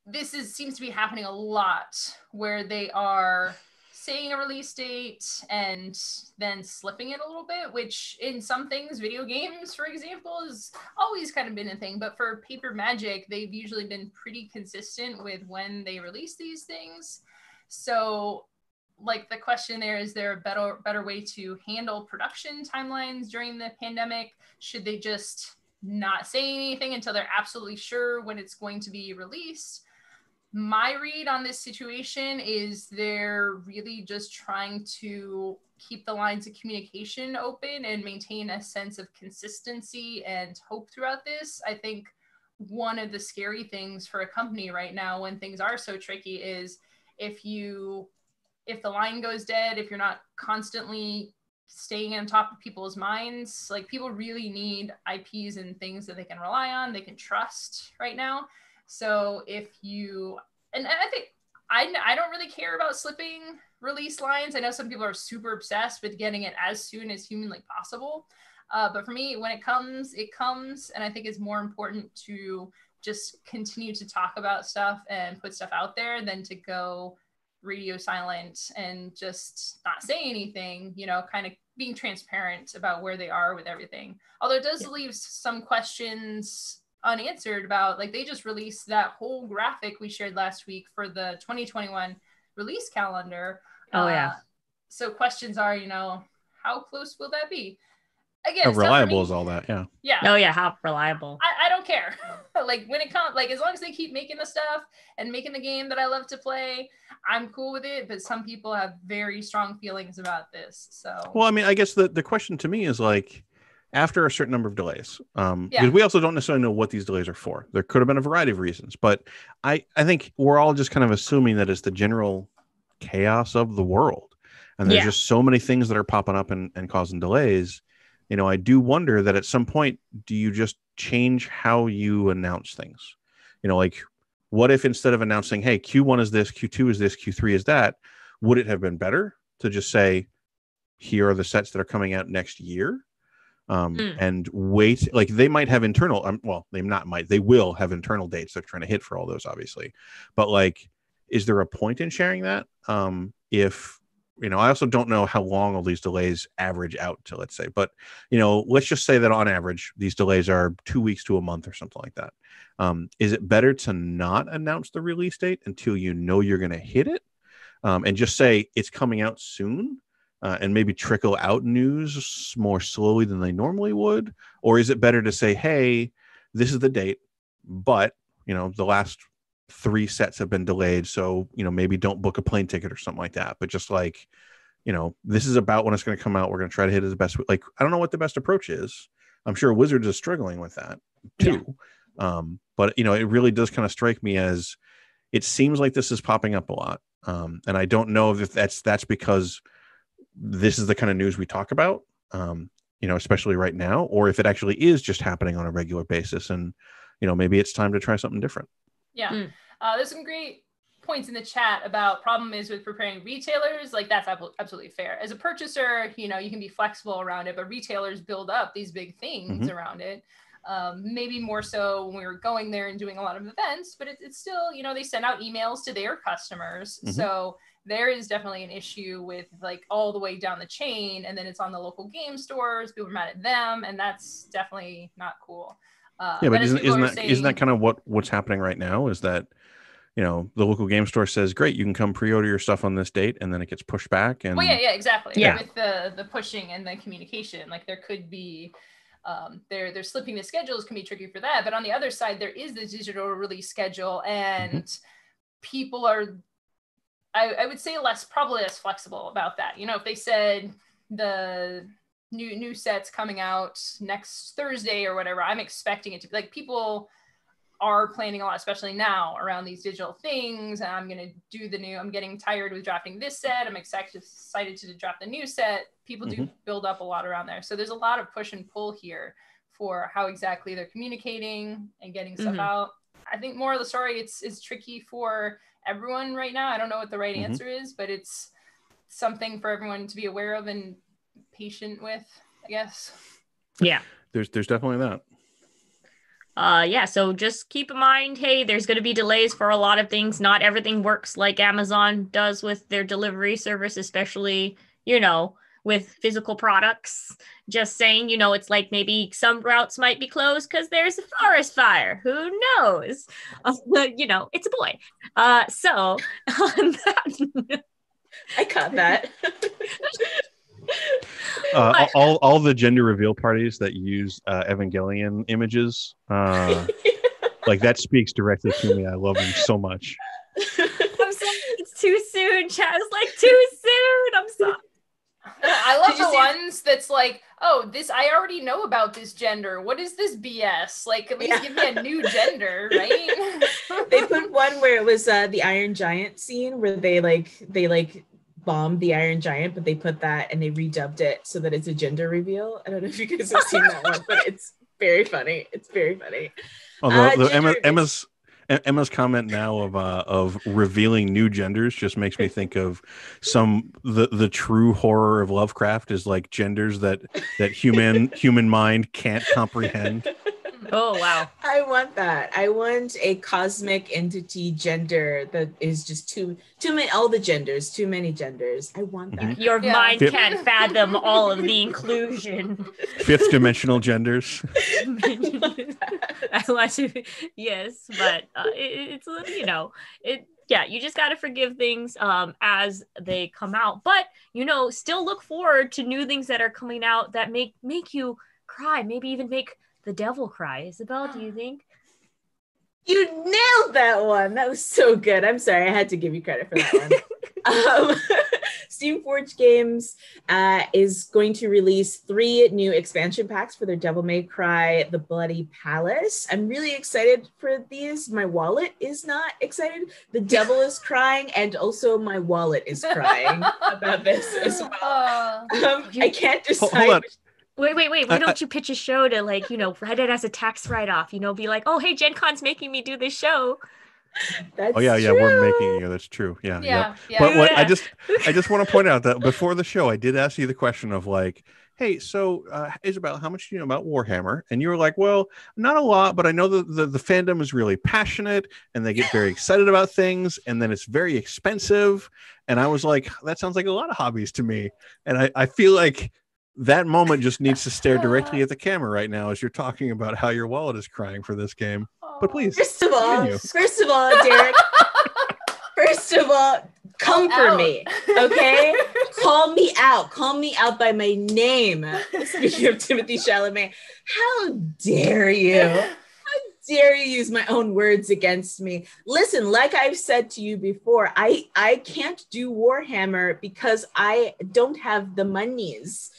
this seems to be happening a lot, where they are saying a release date and then slipping it a little bit, which in some things, video games, for example, has always kind of been a thing. But for Paper Magic, they've usually been pretty consistent with when they release these things. So like the question there, is there a better way to handle production timelines during the pandemic? Should they just not say anything until they're absolutely sure when it's going to be released? My read on this situation is they're really just trying to keep the lines of communication open and maintain a sense of consistency and hope throughout this. I think one of the scary things for a company right now when things are so tricky is if the line goes dead, if you're not constantly staying on top of people's minds, like people really need IPs and things that they can rely on, they can trust right now. So if you, and I think, I don't really care about slipping release lines. I know some people are super obsessed with getting it as soon as humanly possible. But for me, when it comes, it comes. And I think it's more important to just continue to talk about stuff and put stuff out there than to go radio silent and just not say anything, kind of being transparent about where they are with everything. Although it does leave some questions unanswered about, like, they just released that whole graphic we shared last week for the 2021 release calendar. So questions are, how close will that be? Again, how reliable is all that? Yeah. Oh yeah, how reliable? I don't care. Like when it comes, like as long as they keep making the stuff and making the game that I love to play, I'm cool with it. But some people have very strong feelings about this. So well, I mean, I guess the question to me is like, after a certain number of delays, because we also don't necessarily know what these delays are for. There could have been a variety of reasons, but I think we're all just kind of assuming that it's the general chaos of the world, and there's just so many things that are popping up and causing delays. I do wonder that at some point, do you just change how you announce things? Like, what if instead of announcing, hey, Q1 is this, Q2 is this, Q3 is that, would it have been better to just say, here are the sets that are coming out next year? And wait, like they might have internal, they will have internal dates they're trying to hit for all those, obviously. But like, is there a point in sharing that? If, I also don't know how long all these delays average out to, let's say, but, let's just say that on average, these delays are 2 weeks to a month or something like that. Is it better to not announce the release date until you're going to hit it? And just say it's coming out soon? And maybe trickle out news more slowly than they normally would? Or is it better to say, hey, this is the date, but, the last 3 sets have been delayed. So, maybe don't book a plane ticket or something like that. But just like, this is about when it's going to come out. We're going to try to hit it the best. Like, I don't know what the best approach is. I'm sure Wizards is struggling with that too. Yeah. But, it really does kind of strike me as it seems like this is popping up a lot. And I don't know if that's because this is the kind of news we talk about, especially right now, or if it actually is just happening on a regular basis and, maybe it's time to try something different. Yeah. There's some great points in the chat about problem is with preparing retailers. Like that's absolutely fair. As a purchaser, you can be flexible around it, but retailers build up these big things around it. Maybe more so when we were going there and doing a lot of events, but it's still, they send out emails to their customers. So there is definitely an issue with like all the way down the chain, and then it's on the local game stores, people are mad at them, and that's definitely not cool. But isn't that kind of what's happening right now? Is that, the local game store says, great, you can come pre-order your stuff on this date, and then it gets pushed back. And well, yeah, exactly. Yeah. With the pushing and the communication, like there could be they're slipping the schedules can be tricky for that. But on the other side, there is the digital release schedule, and people are, I would say, probably less flexible about that. You know, if they said the new sets coming out next Thursday or whatever, I'm expecting it to be like, people are planning a lot, especially now around these digital things. And I'm going to do I'm getting tired with drafting this set. I'm excited to draft the new set. People do build up a lot around there. So there's a lot of push and pull here for how exactly they're communicating and getting stuff out. I think more of the story, it's tricky for everyone right now. I don't know what the right answer is, but it's something for everyone to be aware of and patient with, I guess. Yeah. There's definitely that. So just keep in mind, hey, there's going to be delays for a lot of things. Not everything works like Amazon does with their delivery service, especially, you know, with physical products. Just saying, you know, it's like maybe some routes might be closed because there's a forest fire. Who knows? You know, it's a boy. So on that, I caught that. All the gender reveal parties that use Evangelion images, like that speaks directly to me. I love them so much. I'm sorry, it's too soon. Chat was like, too soon. I'm sorry. I love the ones that's like, oh, this, I already know about this gender. What is this BS? Like, at least give me a new gender, right? They put one where it was the Iron Giant scene where they bombed the Iron Giant, but they put that and they redubbed it so that it's a gender reveal. I don't know if you guys have seen that one, but it's very funny. It's very funny. Although Emma's comment now of revealing new genders just makes me think of the true horror of Lovecraft is like genders that human mind can't comprehend. Oh, wow. I want that. I want a cosmic entity gender that is just too many, all the genders, too many genders. I want that. Your mind can't fathom all of the inclusion. Fifth dimensional genders. I want to, yes, but it's, you know, you just got to forgive things as they come out. But, you know, still look forward to new things that are coming out that make you cry, maybe even make the devil cry. Isabel, do you think? You nailed that one. That was so good. I'm sorry. I had to give you credit for that one. Steamforged Games is going to release 3 new expansion packs for their Devil May Cry The Bloody Palace. I'm really excited for these. My wallet is not excited. The devil is crying, and also my wallet is crying about this as well. I can't decide. Hold on. Wait. Why don't you pitch a show to, like, you know, write it as a tax write-off, you know, be like, oh, hey, Gen Con's making me do this show. That's true. We're making you. That's true. Yeah. But I just want to point out that before the show, I did ask you the question of like, hey, so Isabel, how much do you know about Warhammer? And you were like, well, not a lot, but I know the fandom is really passionate and they get very excited about things, and then it's very expensive. And I was like, that sounds like a lot of hobbies to me. And I feel like that moment just needs to stare directly at the camera right now as you're talking about how your wallet is crying for this game. But please, first of all, Derek, come for me, okay? Call me out by my name. Speaking of Timothée Chalamet, how dare you? How dare you use my own words against me? Listen, like I've said to you before, I can't do Warhammer because I don't have the monies.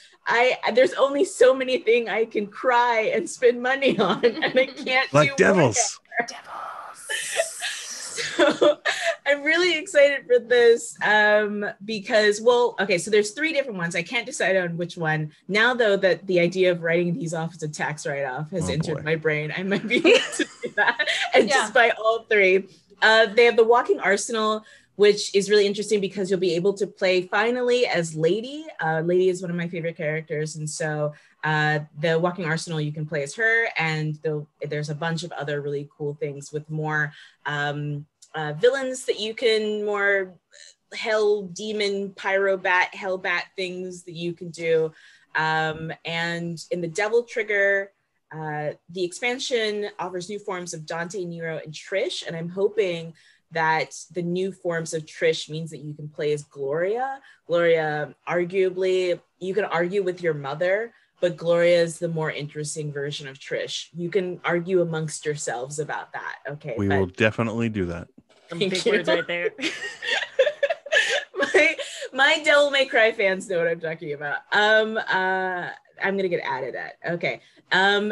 There's only so many things I can cry and spend money on, and I can't like do devils. So I'm really excited for this because, well, okay, so there's 3 different ones. I can't decide on which one. Now, though, that the idea of writing these off as a tax write-off has entered my brain, I might be able to do that and just buy all 3. They have the Walking Arsenal, which is really interesting because you'll be able to play finally as Lady. Lady is one of my favorite characters. And so the Walking Arsenal, you can play as her. And there's a bunch of other really cool things with more villains that you can, more hell, demon, pyrobat, hellbat things that you can do. And in the Devil Trigger, the expansion offers new forms of Dante, Nero, and Trish. And I'm hoping that the new forms of Trish means that you can play as Gloria. Gloria, arguably, you can argue with your mother, but Gloria is the more interesting version of Trish. You can argue amongst yourselves about that. Okay. We will definitely do that. Some Thank big you. words right there. my Devil May Cry fans know what I'm talking about. I'm gonna get added at. Okay.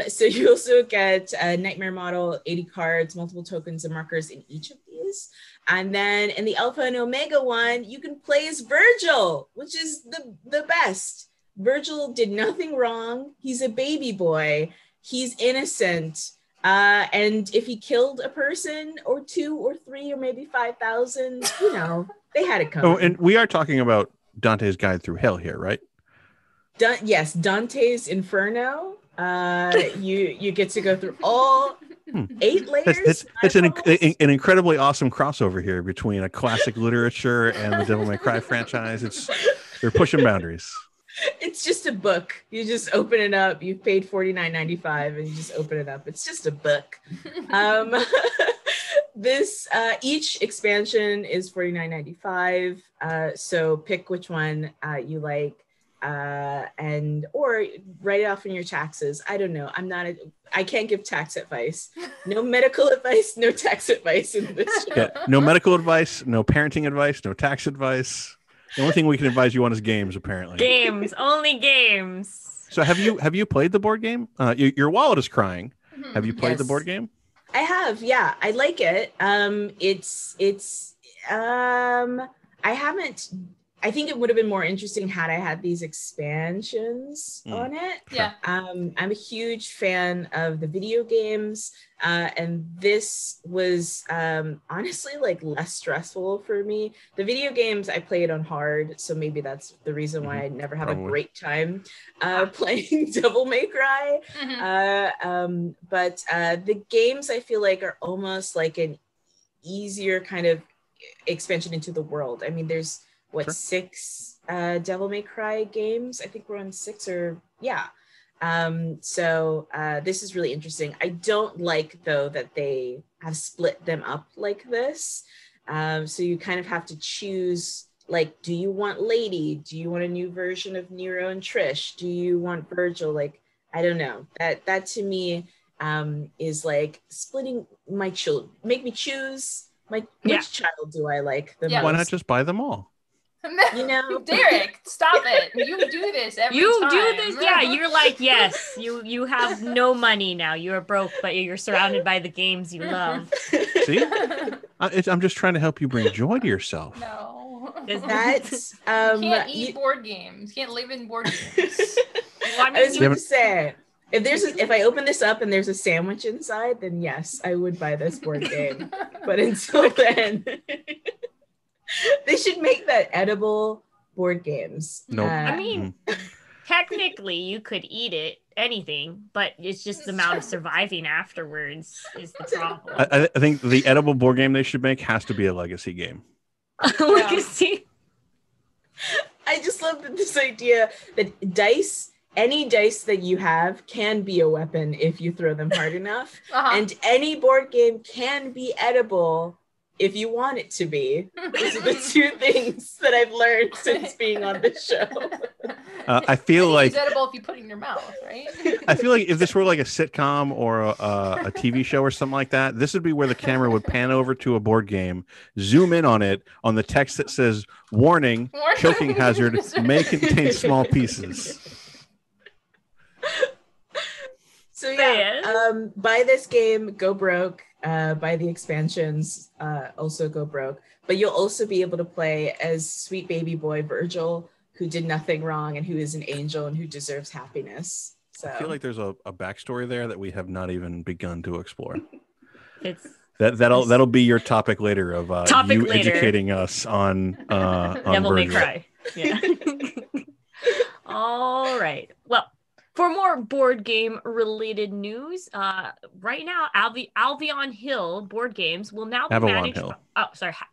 So you also get a nightmare model, 80 cards, multiple tokens and markers in each of these. And then in the Alpha and Omega one, you can play as Virgil, which is the best. Virgil did nothing wrong. He's a baby boy. He's innocent. And if he killed a person or two or three or maybe 5,000, you know, they had it coming. Oh, and we are talking about Dante's Guide Through Hell here, right? Yes, Dante's Inferno. You get to go through all 8 layers. That's an incredibly awesome crossover here between a classic literature and the Devil May Cry franchise. They're pushing boundaries. It's just a book. You just open it up. You've paid $49.95 and you just open it up. It's just a book. This each expansion is $49.95. So pick which one you like. Or write it off in your taxes. I don't know. I can't give tax advice. No medical advice, no tax advice in this show. Yeah, no medical advice, no parenting advice, no tax advice. The only thing we can advise you on is games, apparently. Games, only games. So have you played the board game? Your wallet is crying. Have you played the board game? I have, yeah. I like it. I haven't. I think it would have been more interesting had I had these expansions on it. Yeah. I'm a huge fan of the video games, and this was honestly like less stressful for me. The video games I played on hard, so maybe that's the reason why I never have a great time playing Devil May Cry. But the games I feel like are almost like an easier kind of expansion into the world. I mean, there's 6 Devil May Cry games. I think we're on 6 or so this is really interesting. I don't like though that they have split them up like this. So you kind of have to choose, like, do you want Lady? Do you want a new version of Nero and Trish? Do you want Virgil? Like, I don't know. That to me is like splitting my children. Make me choose which child do I like the most? Why not just buy them all? You know, Derek, stop it. You do this every time. You do this, yeah. You're like, yes, you have no money now. You're broke, but you're surrounded by the games you love. See? I'm just trying to help you bring joy to yourself. No. That's you can't eat board games. You can't live in board games. Well, I was going to say, if I open this up and there's a sandwich inside, then yes, I would buy this board game. But until then, they should make that edible board games. No, I mean, technically you could eat it, anything, but it's just the amount of surviving afterwards is the problem. I think the edible board game they should make has to be a legacy game. Legacy. I just love this idea that any dice that you have can be a weapon if you throw them hard enough. And any board game can be edible if you want it to be. Those are the 2 things that I've learned since being on this show. I feel like it's edible if you put it in your mouth, right? I feel like if this were like a sitcom or a TV show or something like that, this would be where the camera would pan over to a board game, zoom in on it, on the text that says, "Warning, choking hazard may contain small pieces." So buy this game, go broke. Buy the expansions, also go broke. But you'll also be able to play as sweet baby boy Virgil, who did nothing wrong and who is an angel and who deserves happiness. So I feel like there's a backstory there that we have not even begun to explore. That'll be your topic later of educating us on Devil May Cry. Yeah. All right. Well, for more board game related news, right now, Avalon Hill board games will now be managed.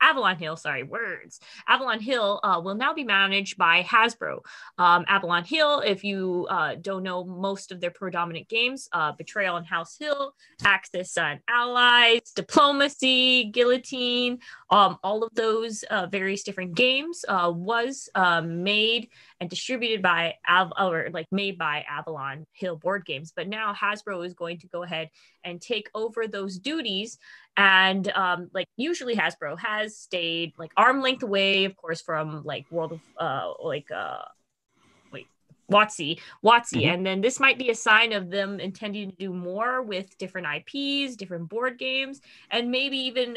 Avalon Hill. Sorry, words. Avalon Hill will now be managed by Hasbro. Avalon Hill, if you don't know most of their predominant games, Betrayal on House Hill, Axis and Allies, Diplomacy, Guillotine, all of those various different games was made and distributed by made by Avalon Avalon Hill board games. But now Hasbro is going to go ahead and take over those duties. And like usually Hasbro has stayed like arm length away, of course, from like World of WotC. And then this might be a sign of them intending to do more with different IPs, different board games, and maybe even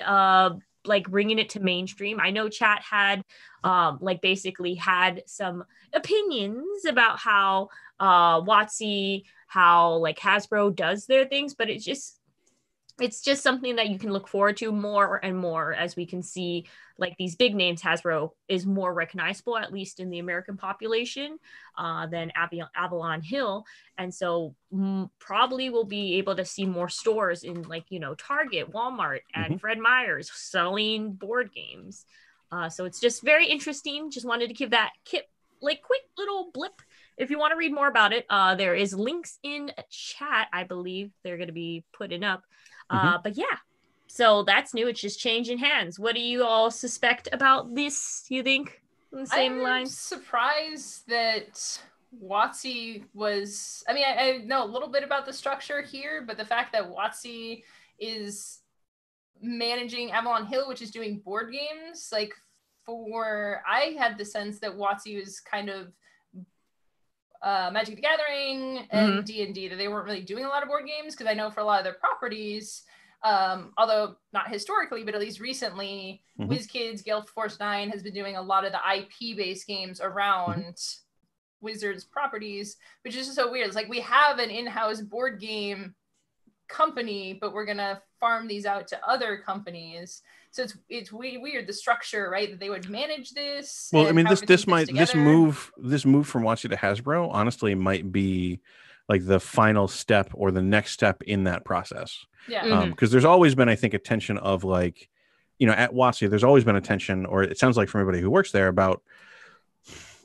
like bringing it to mainstream. I know chat had like basically had some opinions about how WotC, how like Hasbro does their things, but it's just something that you can look forward to more and more as we can see like these big names. Hasbro is more recognizable, at least in the American population, than Avalon Hill. And so probably we'll be able to see more stores in like, you know, Target, Walmart, and Fred Meyer's selling board games. So it's just very interesting. Just wanted to give that quick little blip. If you want to read more about it, there is links in chat. I believe they're going to be putting up. But yeah, so that's new. It's just changing hands. What do you all suspect about this? You think in the same lines? I'm surprised that WotC was. I mean, I know a little bit about the structure here, but the fact that WotC is managing Avalon Hill, which is doing board games, like I had the sense that WotC was kind of Magic the Gathering and D&D, that they weren't really doing a lot of board games, because I know for a lot of their properties, although not historically, but at least recently, WizKids, Gale Force 9 has been doing a lot of the IP-based games around Wizards properties, which is just so weird. It's like we have an in-house board game company, but we're gonna farm these out to other companies. So it's weird, the structure, right? That they would manage this. Well, I mean, this move from WotC to Hasbro honestly might be like the final step or the next step in that process. Yeah. Because there's always been, I think, a tension of like, you know, at WotC, there's always been a tension, or it sounds like from everybody who works there, about,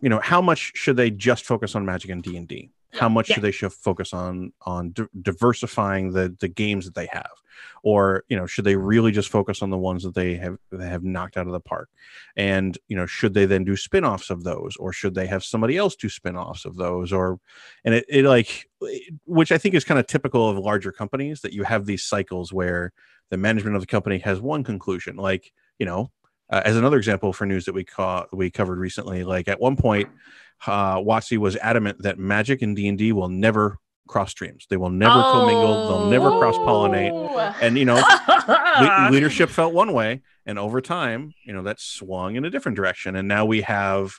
you know, how much should they just focus on Magic and D&D? How much should they focus on diversifying the games that they have, or, you know, should they really just focus on the ones that they have knocked out of the park? And, you know, should they then do spin-offs of those, or should they have somebody else do spin-offs of those? Which I think is kind of typical of larger companies, that you have these cycles where the management of the company has one conclusion. Like, you know, as another example for news that we covered recently, like at one point, WotC was adamant that Magic and D&D will never cross streams. They will never commingle. They'll never cross pollinate. And, you know, leadership felt one way, and over time, you know, that swung in a different direction. And now we have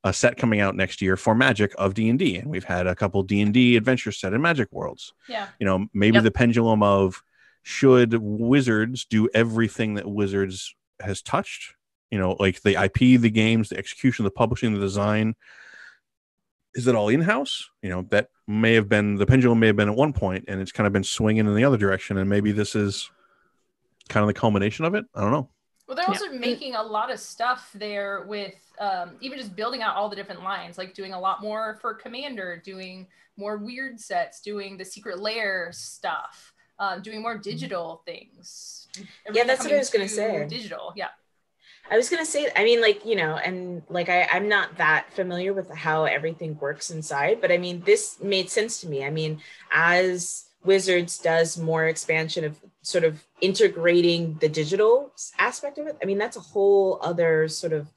a set coming out next year for Magic of D&D, and we've had a couple D&D adventures set in Magic Worlds. Yeah. You know, maybe the pendulum of, should Wizards do everything that Wizards has touched? You know, like the IP, the games, the execution, the publishing, the design. Is it all in-house? You know, that may have been, the pendulum may have been at one point, and it's kind of been swinging in the other direction. And maybe this is kind of the culmination of it. I don't know. Well, they're also making a lot of stuff there with even just building out all the different lines, like doing a lot more for Commander, doing more weird sets, doing the Secret Lair stuff, doing more digital things. That's what I was going to say. Digital, I was going to say, I mean, like, you know, and like, I'm not that familiar with how everything works inside, but I mean, this made sense to me. I mean, as Wizards does more expansion of sort of integrating the digital aspect of it, I mean, that's a whole other sort of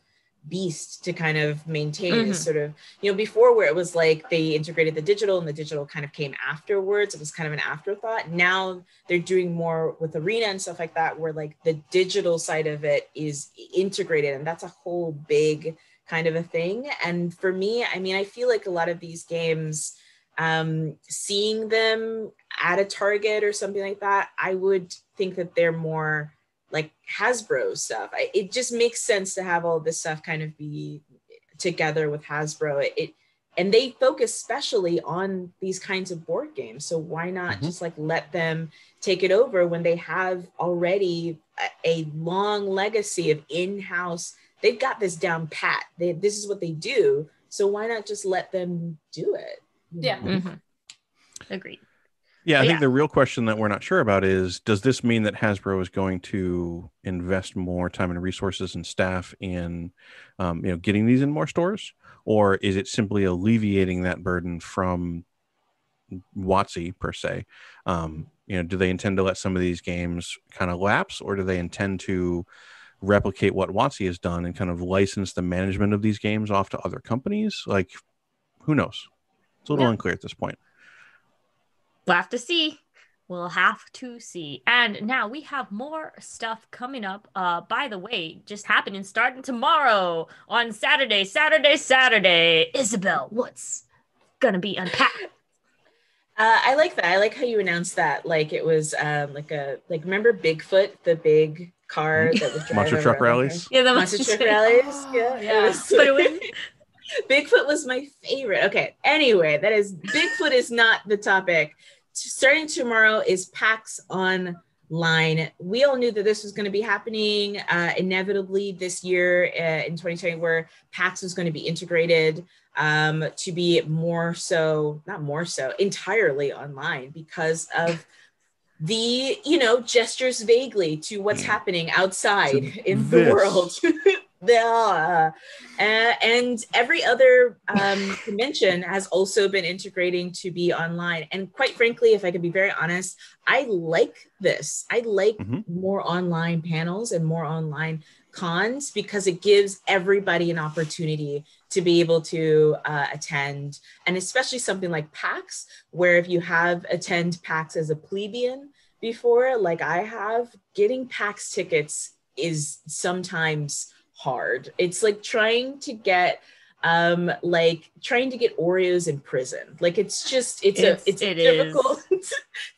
beast to kind of maintain. Sort of, you know, before, where it was like they integrated the digital and the digital kind of came afterwards, it was kind of an afterthought. Now they're doing more with Arena and stuff like that, where like the digital side of it is integrated, and that's a whole big kind of a thing. And for me, I mean, I feel like a lot of these games, seeing them at a Target or something like that, I would think that they're more like Hasbro stuff. It just makes sense to have all this stuff kind of be together with Hasbro. And they focus specially on these kinds of board games. So why not just like let them take it over when they have already a long legacy of in-house? They've got this down pat. This is what they do. So why not just let them do it? Agreed. Yeah, I think the real question that we're not sure about is, does this mean that Hasbro is going to invest more time and resources and staff in, you know, getting these in more stores? Or is it simply alleviating that burden from WotC per se. Do they intend to let some of these games kind of lapse, or do they intend to replicate what WotC has done and kind of license the management of these games off to other companies? Like, who knows? It's a little unclear at this point. We'll have to see. We'll have to see. And now we have more stuff coming up. By the way, just happening starting tomorrow on Saturday. Isabel, what's gonna be unpacked? I like that. I like how you announced that. Like it was remember Bigfoot, the big car that was monster truck rallies. Yeah, the monster truck rallies. Oh, yeah. Bigfoot was my favorite. Okay. Anyway, Bigfoot is not the topic. Starting tomorrow is PAX Online. We all knew that this was going to be happening inevitably this year in 2020, where PAX was going to be integrated to be entirely online because of the, gestures vaguely to what's happening outside in the world. And every other convention has also been integrating to be online. And quite frankly, if I can be very honest, I like this. I like more online panels and more online cons because it gives everybody an opportunity to be able to attend. And especially something like PAX, where if you have attend PAX as a plebeian before, like I have, getting PAX tickets is sometimes hard. It's like trying to get Oreos in prison. Like it's difficult.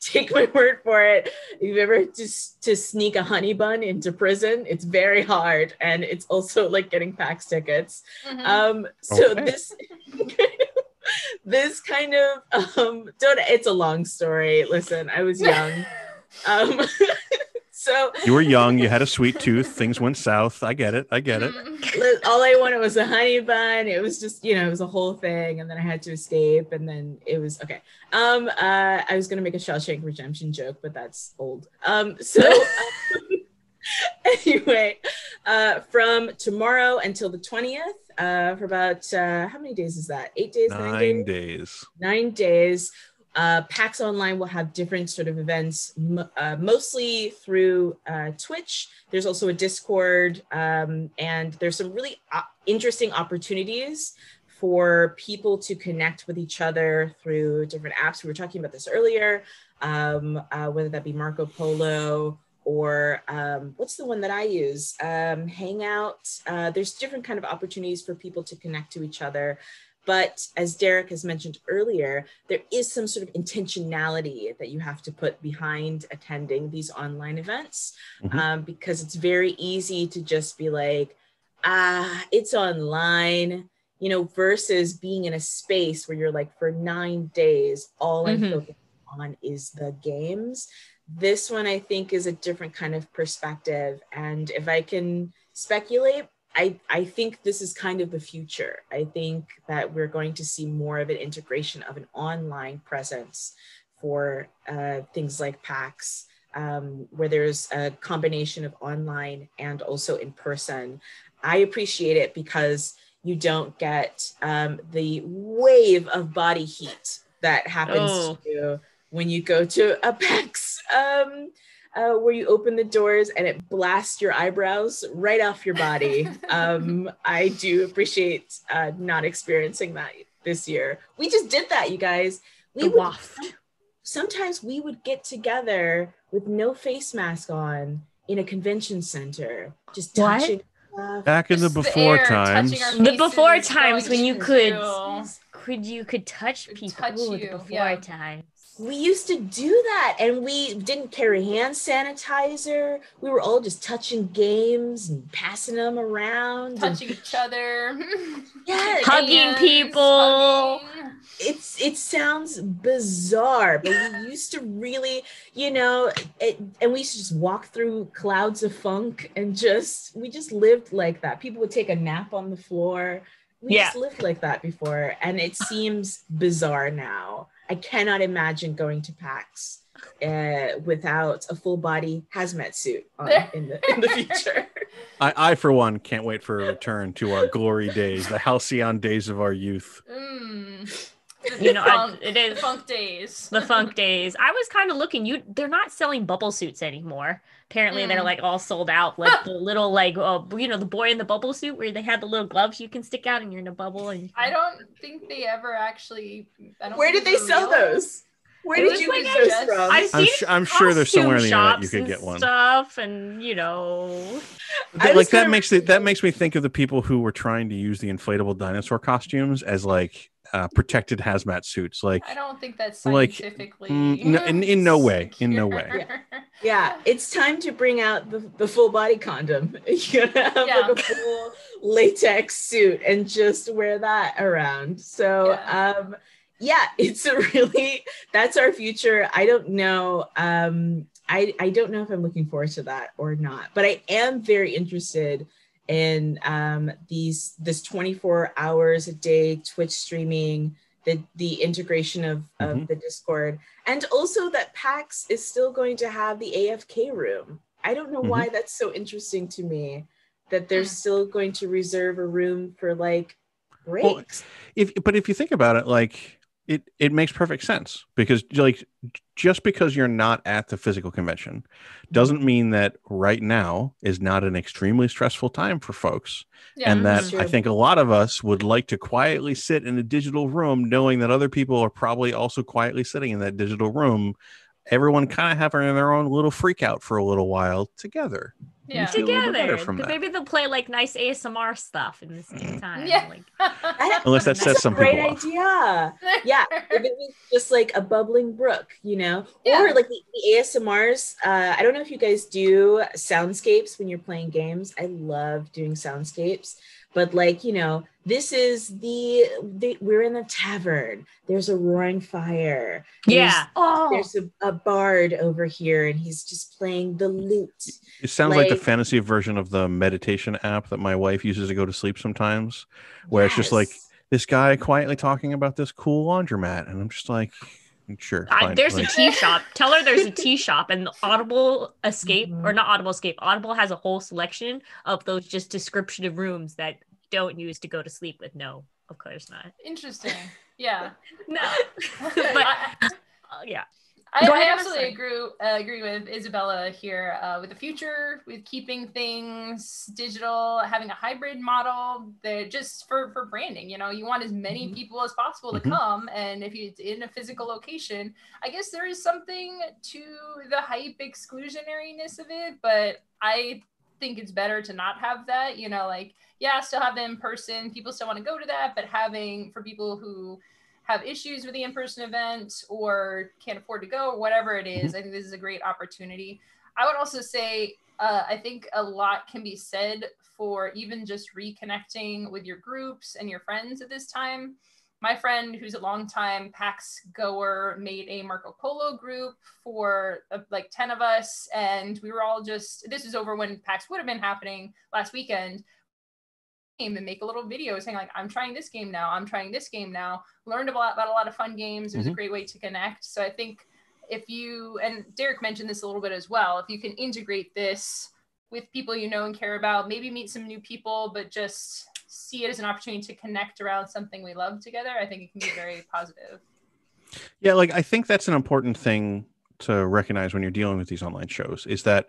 Take my word for it. If you've ever just to sneak a honey bun into prison, it's very hard. And it's also like getting PAX tickets. This kind of it's a long story. Listen, I was young. So you were young, you had a sweet tooth, things went south. I get it. All I wanted was a honey bun. It was just, it was a whole thing. And then I had to escape. And then it was okay. I was going to make a Shawshank Redemption joke, but that's old. Anyway, from tomorrow until the 20th, for about, how many days is that? 8 days? 9 days. 9 days. PAX Online will have different sort of events, mostly through Twitch. There's also a Discord, and there's some really interesting opportunities for people to connect with each other through different apps. We were talking about this earlier, whether that be Marco Polo or what's the one that I use? Hangout. There's different kind of opportunities for people to connect to each other. But as Derek has mentioned earlier, there is some sort of intentionality that you have to put behind attending these online events, because it's very easy to just be like, it's online, versus being in a space where you're like, for 9 days, all I'm focused on is the games. This one, I think, is a different kind of perspective. And if I can speculate, I think this is kind of the future. I think that we're going to see more of an integration of an online presence for things like PAX, where there's a combination of online and also in person. I appreciate it because you don't get the wave of body heat that happens to you when you go to a PAX, where you open the doors and it blasts your eyebrows right off your body. I do appreciate not experiencing that this year. We just did that, you guys. Sometimes we would get together with no face mask on in a convention center, just touching. Back in the before times. The before times when you could touch people. The before times. We used to do that, and we didn't carry hand sanitizer. We were all just touching games and passing them around, touching each other, hugging people. It sounds bizarre, but we used to really, and we used to just walk through clouds of funk and we just lived like that. People would take a nap on the floor. We just lived like that before, and it seems bizarre now. I cannot imagine going to PAX without a full body hazmat suit on in the future. I, for one, can't wait for a return to our glory days, the halcyon days of our youth. It is funk days. the funk days. I was kind of looking. They're not selling bubble suits anymore. Apparently, they're like all sold out. Like the little the boy in the bubble suit where they had the little gloves you can stick out and you're in a bubble. And I don't think they ever actually. Where did they sell those? Where did you get those from? I've seen I'm sure there's somewhere on the internet you could get one. Stuff and that makes me think of the people who were trying to use the inflatable dinosaur costumes as like protected hazmat suits. Like I don't think that's scientifically in no way. Yeah, it's time to bring out the full body condom. You gotta have like a full latex suit and just wear that around. So it's that's our future. I don't know. I don't know if I'm looking forward to that or not, but I am very interested in this 24 hours a day Twitch streaming, the integration of the Discord, and also that PAX is still going to have the AFK room. I don't know why that's so interesting to me, that they're still going to reserve a room for like breaks. Well, if you think about it, like it makes perfect sense, because like just because you're not at the physical convention doesn't mean that right now is not an extremely stressful time for folks. And that I think a lot of us would like to quietly sit in a digital room knowing that other people are probably also quietly sitting in that digital room, everyone kind of having their own little freak out for a little while together. Yeah, together. Maybe they'll play like nice ASMR stuff in the same time. Yeah, unless that says something. Great idea. Yeah, if it was just like a bubbling brook, or like the ASMRs. I don't know if you guys do soundscapes when you're playing games. I love doing soundscapes, but like this is we're in the tavern. There's a roaring fire. There's a bard over here, and he's just playing the lute. It sounds like the fantasy version of the meditation app that my wife uses to go to sleep sometimes, where it's just like this guy quietly talking about this cool laundromat, and I'm just like, sure. There's a tea shop. Tell her there's a tea shop, and the Audible Escape, or not Audible Escape, Audible has a whole selection of those just descriptive rooms that don't use to go to sleep with. No, of course not. Interesting. Yeah. No. But I absolutely agree with Isabella here, with the future, with keeping things digital, having a hybrid model, that just for branding, you want as many people as possible to come. And if it's in a physical location, I guess there is something to the hype exclusionariness of it, but I think it's better to not have that, still have them in person. People still want to go to that, but for people who have issues with the in-person event or can't afford to go, or whatever it is, I think this is a great opportunity. I would also say, I think a lot can be said for even just reconnecting with your groups and your friends at this time. My friend, who's a longtime PAX goer, made a Marco Polo group for like 10 of us. And we were all this was over when PAX would have been happening last weekend, and make a little video saying like, I'm trying this game now, learned about a lot of fun games. It was a great way to connect. So I think and Derek mentioned this a little bit as well, if you can integrate this with people and care about, maybe meet some new people, but just see it as an opportunity to connect around something we love together, I think it can be very positive. Yeah, like I think that's an important thing to recognize when you're dealing with these online shows, is that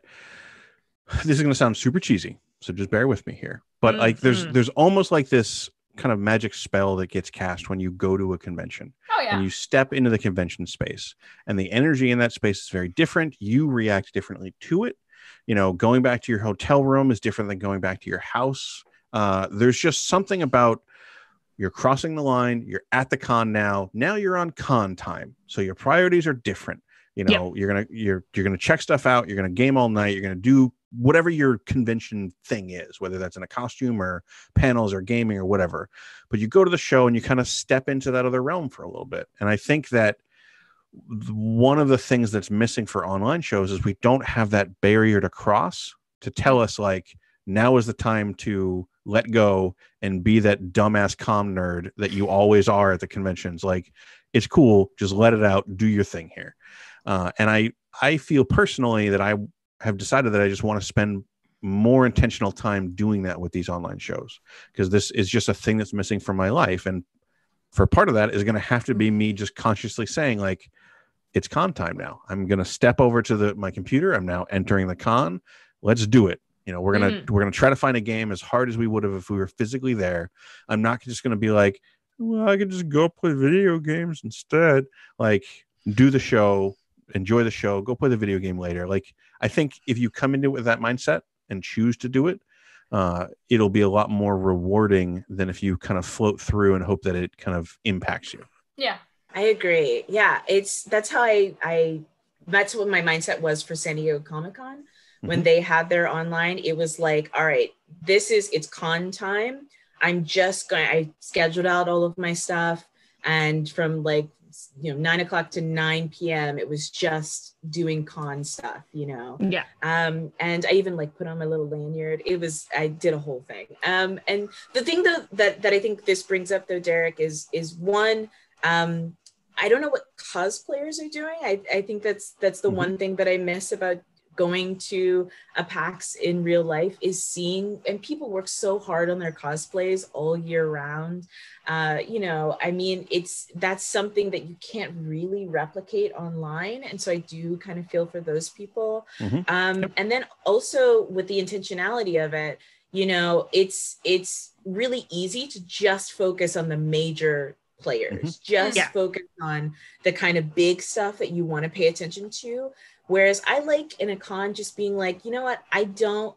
this is going to sound super cheesy, so just bear with me here. But like there's almost like this kind of magic spell that gets cast when you go to a convention. Oh, yeah. And you step into the convention space, and the energy in that space is very different. You react differently to it. Going back to your hotel room is different than going back to your house. There's just something about, you're crossing the line, you're at the con now you're on con time, so your priorities are different. You're gonna check stuff out, you're gonna game all night, you're gonna do whatever your convention thing is, whether that's in a costume or panels or gaming or whatever. But you go to the show and you kind of step into that other realm for a little bit. And I think that one of the things that's missing for online shows is we don't have that barrier to cross to tell us like, now is the time to let go and be that dumbass comm nerd that you always are at the conventions. Like, it's cool, just let it out, do your thing here. And I feel personally that I have decided that I just want to spend more intentional time doing that with these online shows, because this is just a thing that's missing from my life. And for part of that is going to have to be me just consciously saying like, it's con time now. I'm going to step over to my computer. I'm now entering the con. Let's do it. You know, we're gonna try to find a game as hard as we would have if we were physically there. I'm not just gonna be like, well, I could just go play video games instead. Like, do the show, enjoy the show, go play the video game later. Like, I think if you come into it with that mindset and choose to do it, it'll be a lot more rewarding than if you kind of float through and hope that it kind of impacts you. Yeah, I agree. Yeah, that's how that's what my mindset was for San Diego Comic-Con. When they had their online, it was like, all right, it's con time. I scheduled out all of my stuff. And from 9 o'clock to 9 p.m., it was just doing con stuff, Yeah. And I even put on my little lanyard. I did a whole thing. And the thing that I think this brings up though, Derek, is one, I don't know what cosplayers are doing. I think that's the one thing that I miss about going to a PAX in real life is seeing, and people work so hard on their cosplays all year round. That's something that you can't really replicate online. And so I do kind of feel for those people. And then also with the intentionality of it, it's really easy to just focus on the major players, focus on the kind of big stuff that you want to pay attention to. Whereas I like in a con just being like, you know what, I don't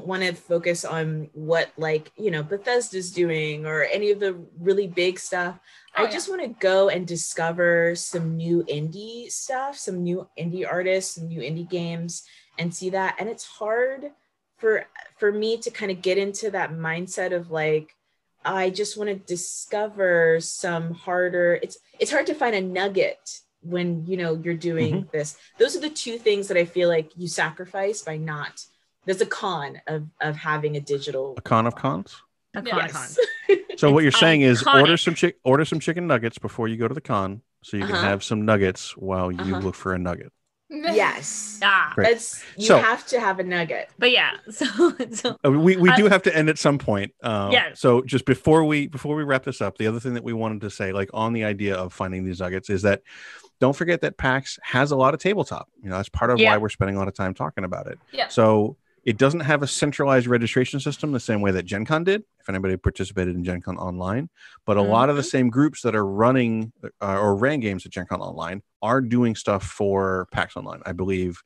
want to focus on what Bethesda's doing or any of the really big stuff. I just want to go and discover some new indie stuff, some new indie artists, some new indie games, and see that. And it's hard for me to kind of get into that mindset of I just want to discover some harder. It's hard to find a nugget when you're doing this. Those are the two things that I feel like you sacrifice by not. There's a con of having a con of cons. A con of yes. cons. So what you're saying is iconic. order some chicken nuggets before you go to the con, so you can have some nuggets while you look for a nugget. Yes. Great. You have to have a nugget. But yeah, so we do have to end at some point. Yeah. So just before we wrap this up, the other thing that we wanted to say, on the idea of finding these nuggets, is that don't forget that PAX has a lot of tabletop. That's part of why we're spending a lot of time talking about it. Yeah. So it doesn't have a centralized registration system the same way that Gen Con did, if anybody participated in Gen Con Online. But a lot of the same groups that are running or ran games at Gen Con Online are doing stuff for PAX Online. I believe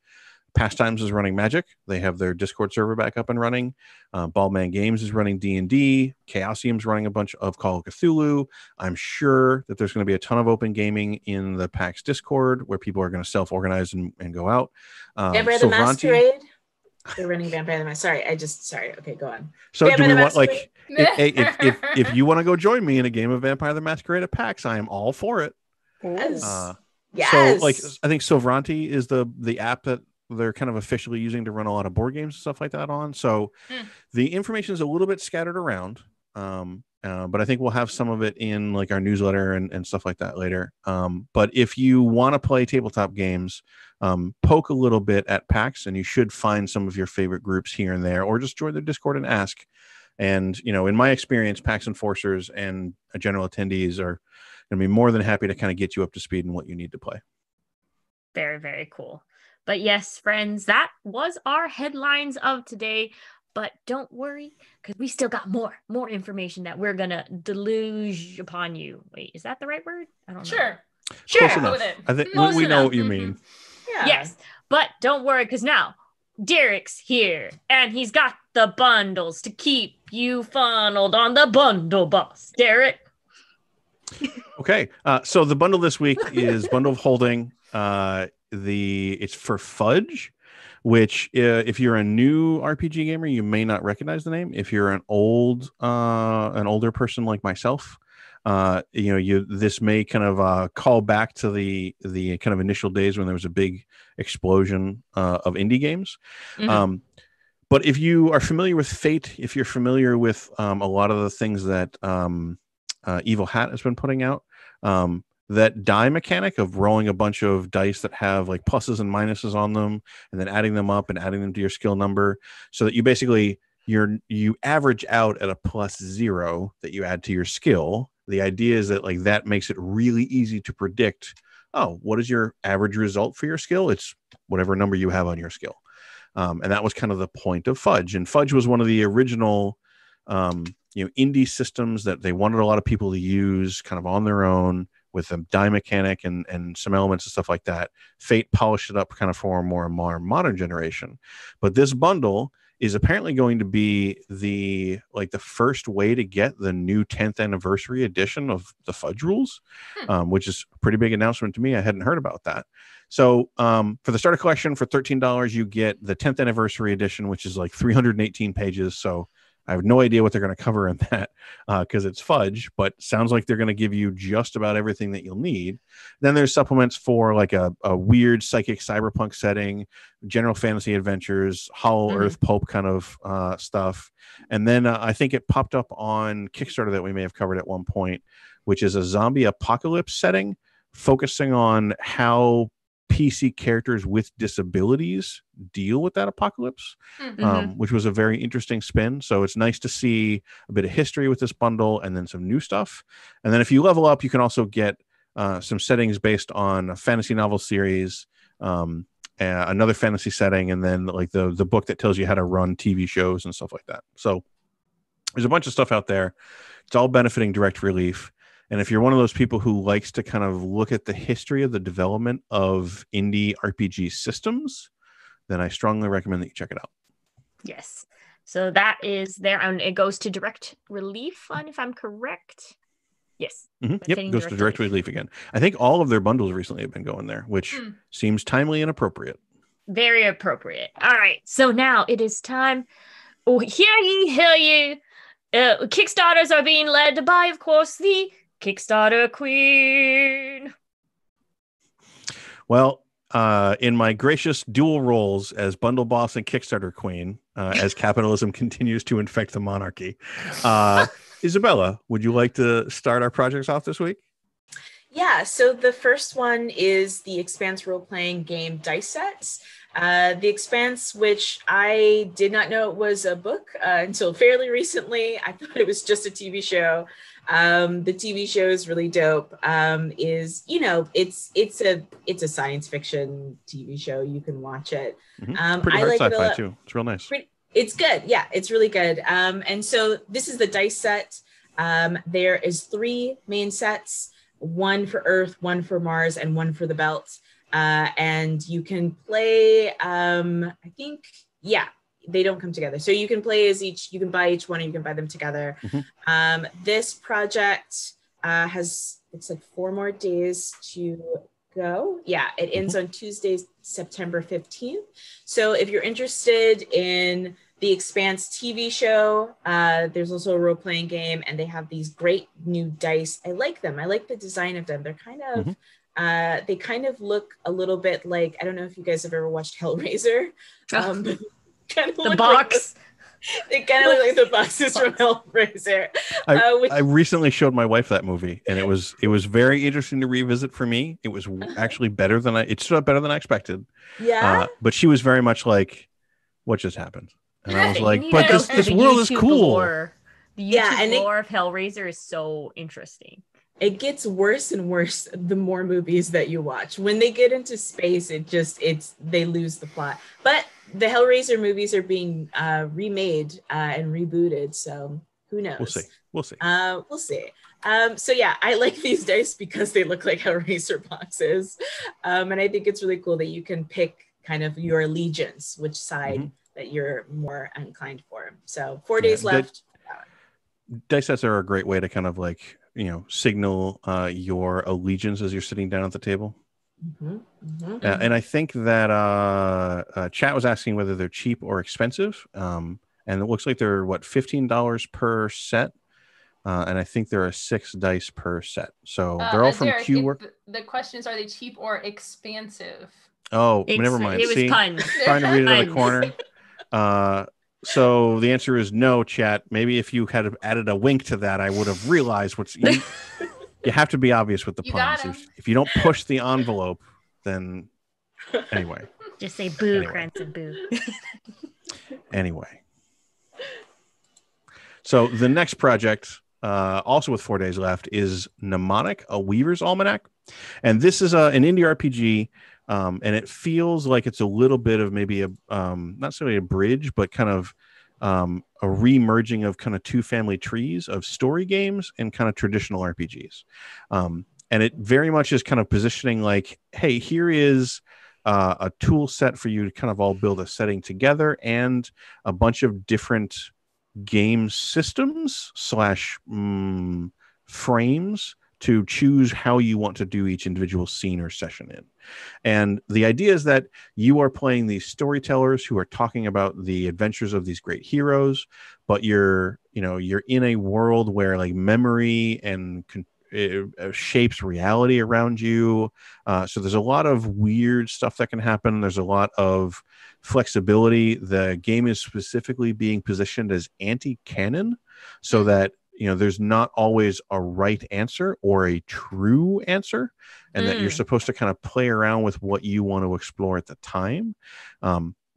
Pastimes is running Magic. They have their Discord server back up and running. Baldman Games is running D&D. Chaosium's running a bunch of Call of Cthulhu. I'm sure that there's going to be a ton of open gaming in the PAX Discord where people are going to self-organize and go out. Vampire the Masquerade. They're running Vampire the Masquerade. Sorry. Okay, go on. So do we want if you want to go join me in a game of Vampire the Masquerade at PAX, I am all for it. Yes. So I think Sovranti is the app that they're kind of officially using to run a lot of board games and stuff like that on. So the information is a little bit scattered around. But I think we'll have some of it in our newsletter and stuff like that later. But if you want to play tabletop games, poke a little bit at PAX and you should find some of your favorite groups here and there, or just join their Discord and ask. And, in my experience, PAX enforcers and general attendees are going to be more than happy to kind of get you up to speed in what you need to play. Very, very cool. But yes, friends, that was our headlines of today. But don't worry, because we still got more information that we're going to deluge upon you. Wait, is that the right word? I don't know. Sure. Close enough. I think we know what you mean. Yeah. Yes, but don't worry, because now Derek's here, and he's got the bundles to keep you funneled on the bundle bus. Derek? Okay, so the bundle this week is Bundle of Holding. It's for Fudge, which if you're a new RPG gamer, you may not recognize the name. If you're an older person like myself, this may kind of call back to the kind of initial days when there was a big explosion of indie games. But if you are familiar with Fate, if you're familiar with a lot of the things that Evil Hat has been putting out, that die mechanic of rolling a bunch of dice that have pluses and minuses on them and then adding them up and adding them to your skill number, so that you basically you average out at a +0 that you add to your skill, The idea is that like that makes it really easy to predict, oh, what is your average result for your skill? It's whatever number you have on your skill. And that was kind of the point of Fudge. And Fudge was one of the original indie systems that they wanted a lot of people to use kind of on their own with a die mechanic and some elements and stuff like that. Fate polished it up kind of for a more modern generation. But this bundle is apparently going to be the first way to get the new 10th anniversary edition of the Fudge rules, which is a pretty big announcement to me. I hadn't heard about that. So for the starter collection for $13, you get the 10th anniversary edition, which is like 318 pages. So I have no idea what they're going to cover in that because it's Fudge, but sounds like they're going to give you just about everything that you'll need. Then there's supplements for like a weird psychic cyberpunk setting, general fantasy adventures, Hollow Earth pulp kind of stuff. And then I think it popped up on Kickstarter that we may have covered at one point, which is a zombie apocalypse setting focusing on how PC characters with disabilities deal with that apocalypse, which was a very interesting spin. So it's nice to see a bit of history with this bundle and then some new stuff. And then if you level up, you can also get some settings based on a fantasy novel series, another fantasy setting, and then like the book that tells you how to run TV shows and stuff like that. So there's a bunch of stuff out there. It's all benefiting Direct Relief. And if you're one of those people who likes to kind of look at the history of the development of indie RPG systems, then I strongly recommend that you check it out. Yes. So that is there, and it goes to Direct Relief Fund, if I'm correct. Yes. Yep, it goes to Direct Relief again. I think all of their bundles recently have been going there, which seems timely and appropriate. Very appropriate. All right. So now it is time. Oh, hear ye, hear ye. Kickstarters are being led by, of course, the Kickstarter Queen. Well, in my gracious dual roles as Bundle Boss and Kickstarter Queen, as capitalism continues to infect the monarchy, Isabella, would you like to start our projects off this week? Yeah, so the first one is the Expanse role-playing game Dice Sets. The Expanse, which I did not know it was a book until fairly recently. I thought it was just a TV show. The TV show is really dope. It's a science fiction TV show. You can watch it. Pretty hard sci-fi too. It's real nice. It's good. Yeah, it's really good. And so this is the dice set. There is 3 main sets, one for Earth, one for Mars, and one for the Belt. And you can play, they don't come together. So you can play you can buy each one, and you can buy them together. This project it's like 4 more days to go. Yeah, it ends on Tuesday, September 15th. So if you're interested in the Expanse TV show, there's also a role-playing game, and they have these great new dice. I like them. I like the design of them. They're kind of they kind of look a little bit like, I don't know if you guys have ever watched Hellraiser. Kind of the box. They kind of look like the boxes from Hellraiser. I recently showed my wife that movie, and it was very interesting to revisit for me. It was actually better than it stood up better than I expected. Yeah. But she was very much like, what just happened? And I was like, but this world is cool. Lore. The YouTube lore of Hellraiser is so interesting. It gets worse and worse the more movies that you watch. When they get into space, they lose the plot. But the Hellraiser movies are being remade and rebooted, so who knows? We'll see. We'll see. So yeah, I like these dice because they look like Hellraiser boxes, and I think it's really cool that you can pick kind of your allegiance, which side that you're more inclined for. So 4 days left. Dice sets are a great way to kind of like, signal your allegiance as you're sitting down at the table. And I think that chat was asking whether they're cheap or expensive. And it looks like they're $15 per set. And I think there are 6 dice per set. So they're all from Q-Work. The question is, are they cheap or expansive? Oh, never mind. It was puns. Trying to read it in the corner. So the answer is no, chat. Maybe if you had added a wink to that, I would have realized you have to be obvious with the puns. If you don't push the envelope, then anyway. Just say boo, Cranston, boo. Anyway. So the next project also with 4 days left, is Mnemonic, a Weaver's Almanac. And this is an indie RPG, and it feels like it's a little bit of maybe a not necessarily a bridge, but kind of a re-merging of kind of two family trees of story games and kind of traditional RPGs. And it very much is kind of positioning like, hey, here is a tool set for you to kind of all build a setting together and a bunch of different game systems / frames to choose how you want to do each individual scene or session in. And the idea is that you are playing these storytellers who are talking about the adventures of these great heroes, but you're in a world where like memory and it shapes reality around you. So there's a lot of weird stuff that can happen. There's a lot of flexibility. The game is specifically being positioned as anti-canon so that there's not always a right answer or a true answer, and that you're supposed to kind of play around with what you want to explore at the time,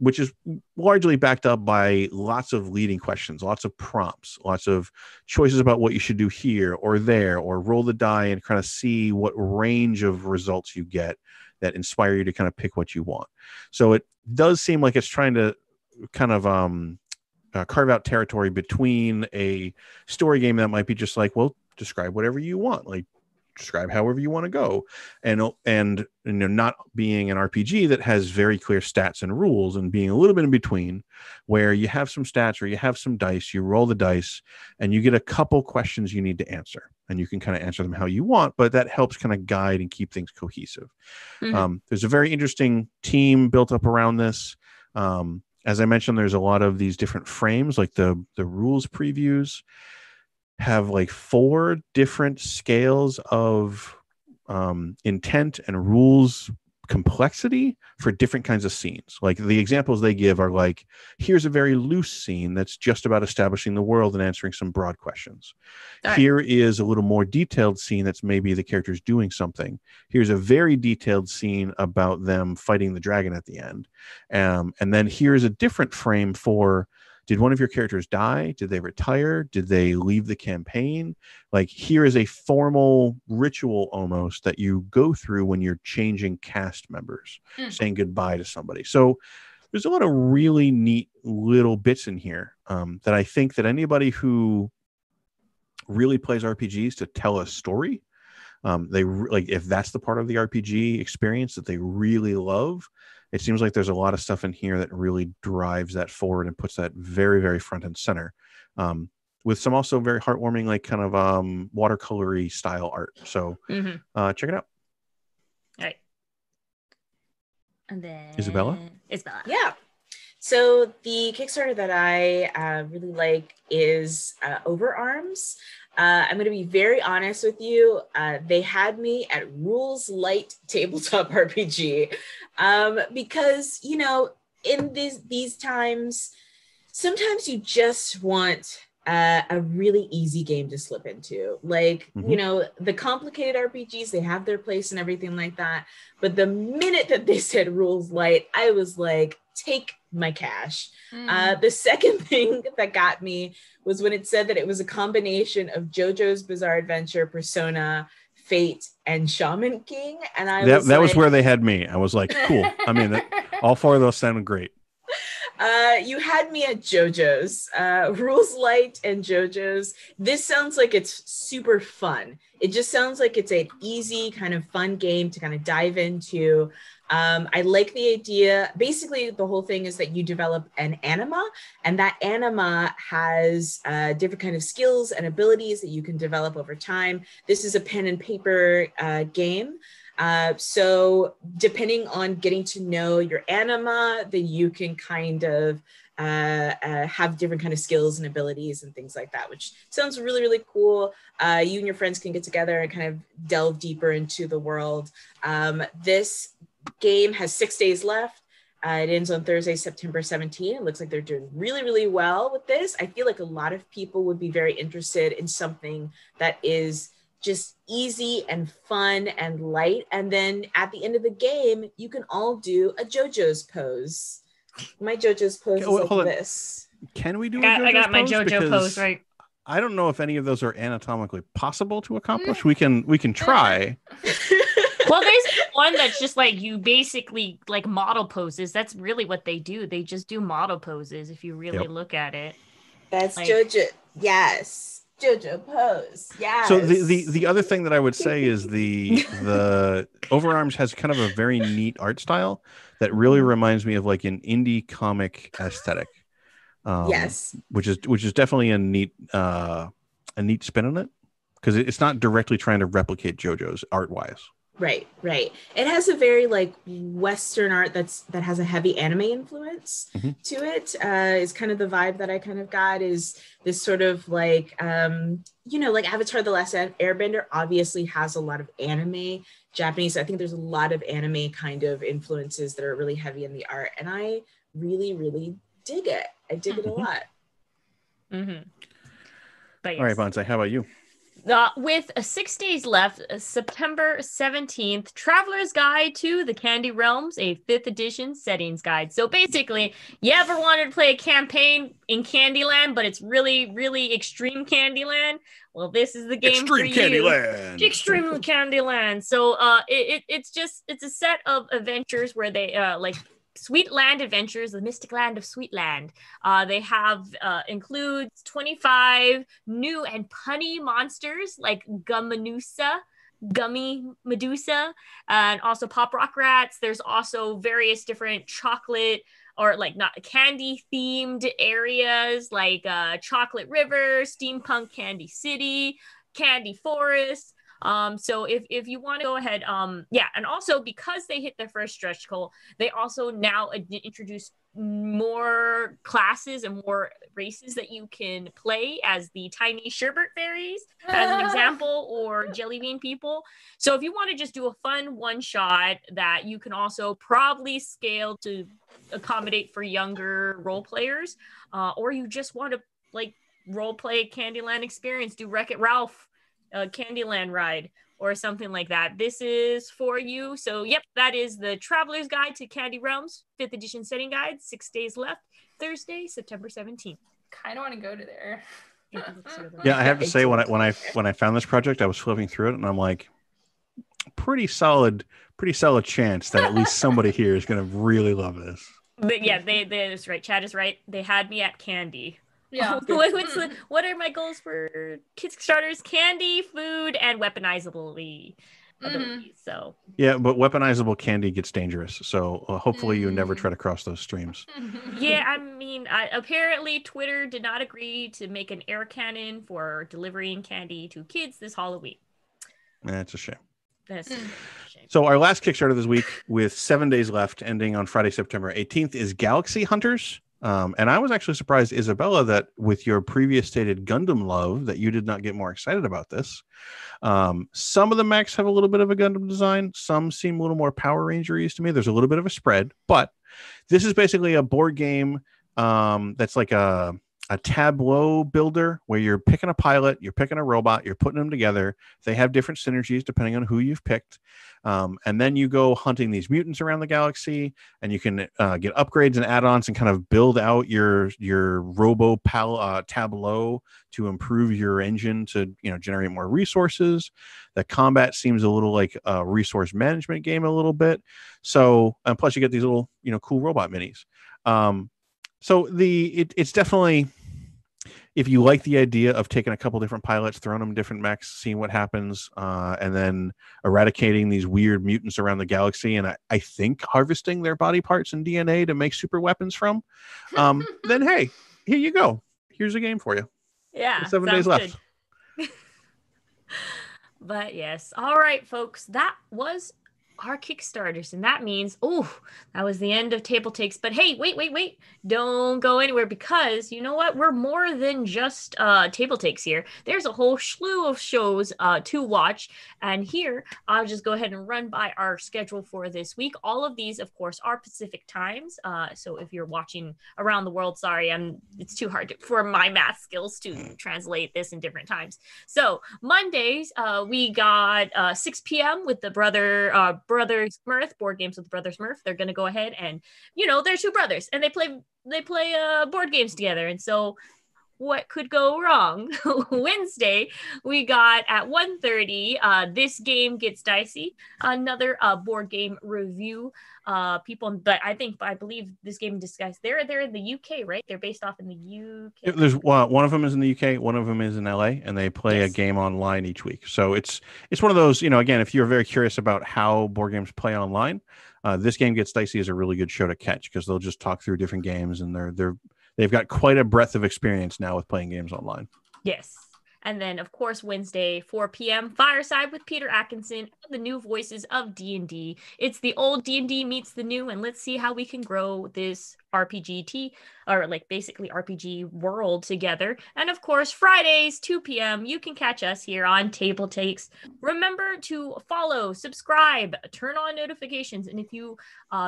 which is largely backed up by lots of leading questions, lots of prompts, lots of choices about what you should do here or there, or roll the die and kind of see what range of results you get that inspire you to kind of pick what you want. So it does seem like it's trying to kind of carve out territory between a story game that might be just like, well, describe whatever you want, like describe however you want to go, and not being an RPG that has very clear stats and rules, and being a little bit in between where you have some stats or you have some dice, you roll the dice and you get a couple questions you need to answer, and you can kind of answer them how you want, but that helps kind of guide and keep things cohesive. There's a very interesting team built up around this. As I mentioned, there's a lot of these different frames, like the rules previews have like 4 different scales of intent and rules complexity for different kinds of scenes. Like the examples they give are like, here's a very loose scene that's just about establishing the world and answering some broad questions. Here is a little more detailed scene that's maybe the characters doing something. Here's a very detailed scene about them fighting the dragon at the end. And then here's a different frame for, did one of your characters die? Did they retire? Did they leave the campaign? Like, here is a formal ritual almost that you go through when you're changing cast members, saying goodbye to somebody. So there's a lot of really neat little bits in here that I think that anybody who really plays RPGs to tell a story, they like, if that's the part of the RPG experience that they really love, it seems like there's a lot of stuff in here that really drives that forward and puts that very, very front and center, with some also very heartwarming, like kind of watercolory style art. So check it out. All right. And then Isabella? Yeah. So the Kickstarter that I really like is Overarms. I'm going to be very honest with you. They had me at Rules Light Tabletop RPG because, in these times, sometimes you just want a really easy game to slip into. Like, the complicated RPGs, they have their place and everything like that. But the minute that they said Rules Light, I was like, take my cash. The second thing that got me was when it said that it was a combination of JoJo's Bizarre Adventure, Persona, Fate, and Shaman King. And that was where they had me. I was like, cool. I mean, all 4 of those sounded great. You had me at JoJo's, Rules Light and JoJo's. This sounds like it's super fun. It just sounds like it's an easy kind of fun game to kind of dive into. I like the idea. Basically, the whole thing is that you develop an anima, and that anima has different kind of skills and abilities that you can develop over time. This is a pen and paper game. So depending on getting to know your anima, then you can kind of have different kind of skills and abilities and things like that, which sounds really, really cool. You and your friends can get together and kind of delve deeper into the world. This game has 6 days left. It ends on Thursday, September 17th. It looks like they're doing really, really well with this. I feel like a lot of people would be very interested in something that is just easy and fun and light. And then at the end of the game, you can all do a JoJo's pose. My JoJo's pose is like this. Can we do I got my JoJo pose right. I don't know if any of those are anatomically possible to accomplish. We can try. Well, there's one that's just like you basically like model poses. That's really what they do. They just do model poses if you really look at it. That's like, JoJo. Yes. JoJo pose. Yes. So the other thing that I would say is the Overarms has kind of a very neat art style that really reminds me of like an indie comic aesthetic. Yes. Which is definitely a neat spin on it, because it's not directly trying to replicate JoJo's art wise. Right. It has a very like Western art that has a heavy anime influence to it. Is kind of the vibe that I kind of got, is this sort of like, like Avatar: The Last Airbender obviously has a lot of anime, Japanese. I think there's a lot of anime kind of influences that are really heavy in the art. And I really, really dig it. I dig it a lot. But yes. All right, Bonsai, how about you? With 6 days left, September 17th, Traveler's Guide to the Candy Realms, a 5th edition settings guide. So basically, you ever wanted to play a campaign in Candyland, but it's really, really extreme Candyland? Well, this is the game for you. Candyland. Extreme Candyland. So it's a set of adventures where they like Sweetland Adventures, the Mystic Land of Sweetland. They have includes 25 new and punny monsters like Gummy Medusa, and also Pop Rock Rats. There's also various different chocolate or like not candy themed areas like Chocolate River, Steampunk Candy City, Candy Forest. So if you want to go ahead, and also because they hit their first stretch goal, they also now introduce more classes and more races that you can play as the tiny sherbet fairies, as an example, or jelly bean people. So if you want to just do a fun one shot that you can also probably scale to accommodate for younger role players, or you just want to like role play Candyland experience, do Wreck-It Ralph Candyland ride or something like that, this is for you. So yep, that is the Traveler's Guide to Candy Realms 5th edition setting guide. 6 days left, Thursday, September 17th. Kind of want to go to there. Yeah, I have to say, when I found this project, I was flipping through it and I'm like, pretty solid chance that at least somebody here is going to really love this. But yeah, that's right. Chad is right. They had me at candy. Yeah. What are my goals for Kickstarters? Candy, food, and weaponizable abilities. So yeah, but weaponizable candy gets dangerous. So hopefully you never try to cross those streams. Yeah, I mean, apparently Twitter did not agree to make an air cannon for delivering candy to kids this Halloween. That's a shame. That's a shame. So our last Kickstarter this week, with 7 days left, ending on Friday, September 18th, is Galaxy Hunters. And I was actually surprised, Isabella, that with your previous stated Gundam love, that you did not get more excited about this. Some of the mechs have a little bit of a Gundam design. Some seem a little more Power Ranger-y to me. There's a little bit of a spread, but this is basically a board game that's like a tableau builder where you're picking a pilot, you're picking a robot, you're putting them together. They have different synergies depending on who you've picked. And then you go hunting these mutants around the galaxy, and you can get upgrades and add-ons and kind of build out your tableau to improve your engine to generate more resources. The combat seems a little like a resource management game a little bit. So, and plus you get these little cool robot minis. So it's definitely, if you like the idea of taking a couple different pilots, throwing them in different mechs, seeing what happens, and then eradicating these weird mutants around the galaxy, and I think harvesting their body parts and DNA to make super weapons from, then hey, here you go. Here's a game for you. Yeah. 7 days left. But yes. All right, folks. That was our Kickstarters, and that means that was the end of TableTakes. But hey, wait, don't go anywhere, because you know what, we're more than just TableTakes here. There's a whole slew of shows to watch, and here I'll just go ahead and run by our schedule for this week. All of these, of course, are Pacific times, so if you're watching around the world, sorry, it's too hard for my math skills to translate this in different times. So Mondays, we got 6 p.m. with the Brothers Smurf, board games with Brothers Smurf. They're going to go ahead and, they're two brothers, and they play board games together. And so what could go wrong. Wednesday, we got at 1:30, This Game Gets Dicey, another board game review. But I believe This Game in Disguise, they're in the UK, right? They're based off in the UK. There's one of them is in the UK, one of them is in LA, and they play a Yes. game online each week. So it's one of those, again, if you're very curious about how board games play online, This Game Gets Dicey is a really good show to catch, because they'll just talk through different games, and they've got quite a breadth of experience now with playing games online. Yes. And then, of course, Wednesday, 4 p.m., Fireside with Peter Atkinson, the new voices of D&D. It's the old D&D meets the new, and let's see how we can grow this basically RPG world together. And of course, Fridays, 2 p.m., you can catch us here on TableTakes. Remember to follow, subscribe, turn on notifications. And if you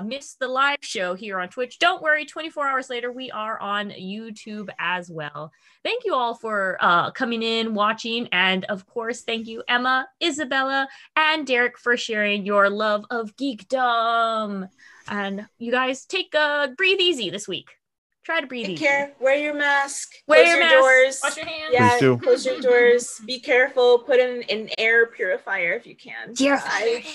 miss the live show here on Twitch, don't worry, 24 hours later, we are on YouTube as well. Thank you all for coming in, watching, and of course, thank you, Emma, Isabella, and Derek for sharing your love of geekdom. And you guys breathe easy this week. Try to breathe easy. Take care. Wear your mask. Wear Close your your mask. doors. Wash your hands. Yeah, Please do. close your doors. Be careful. Put in an air purifier if you can. Purifier, Bye. yeah.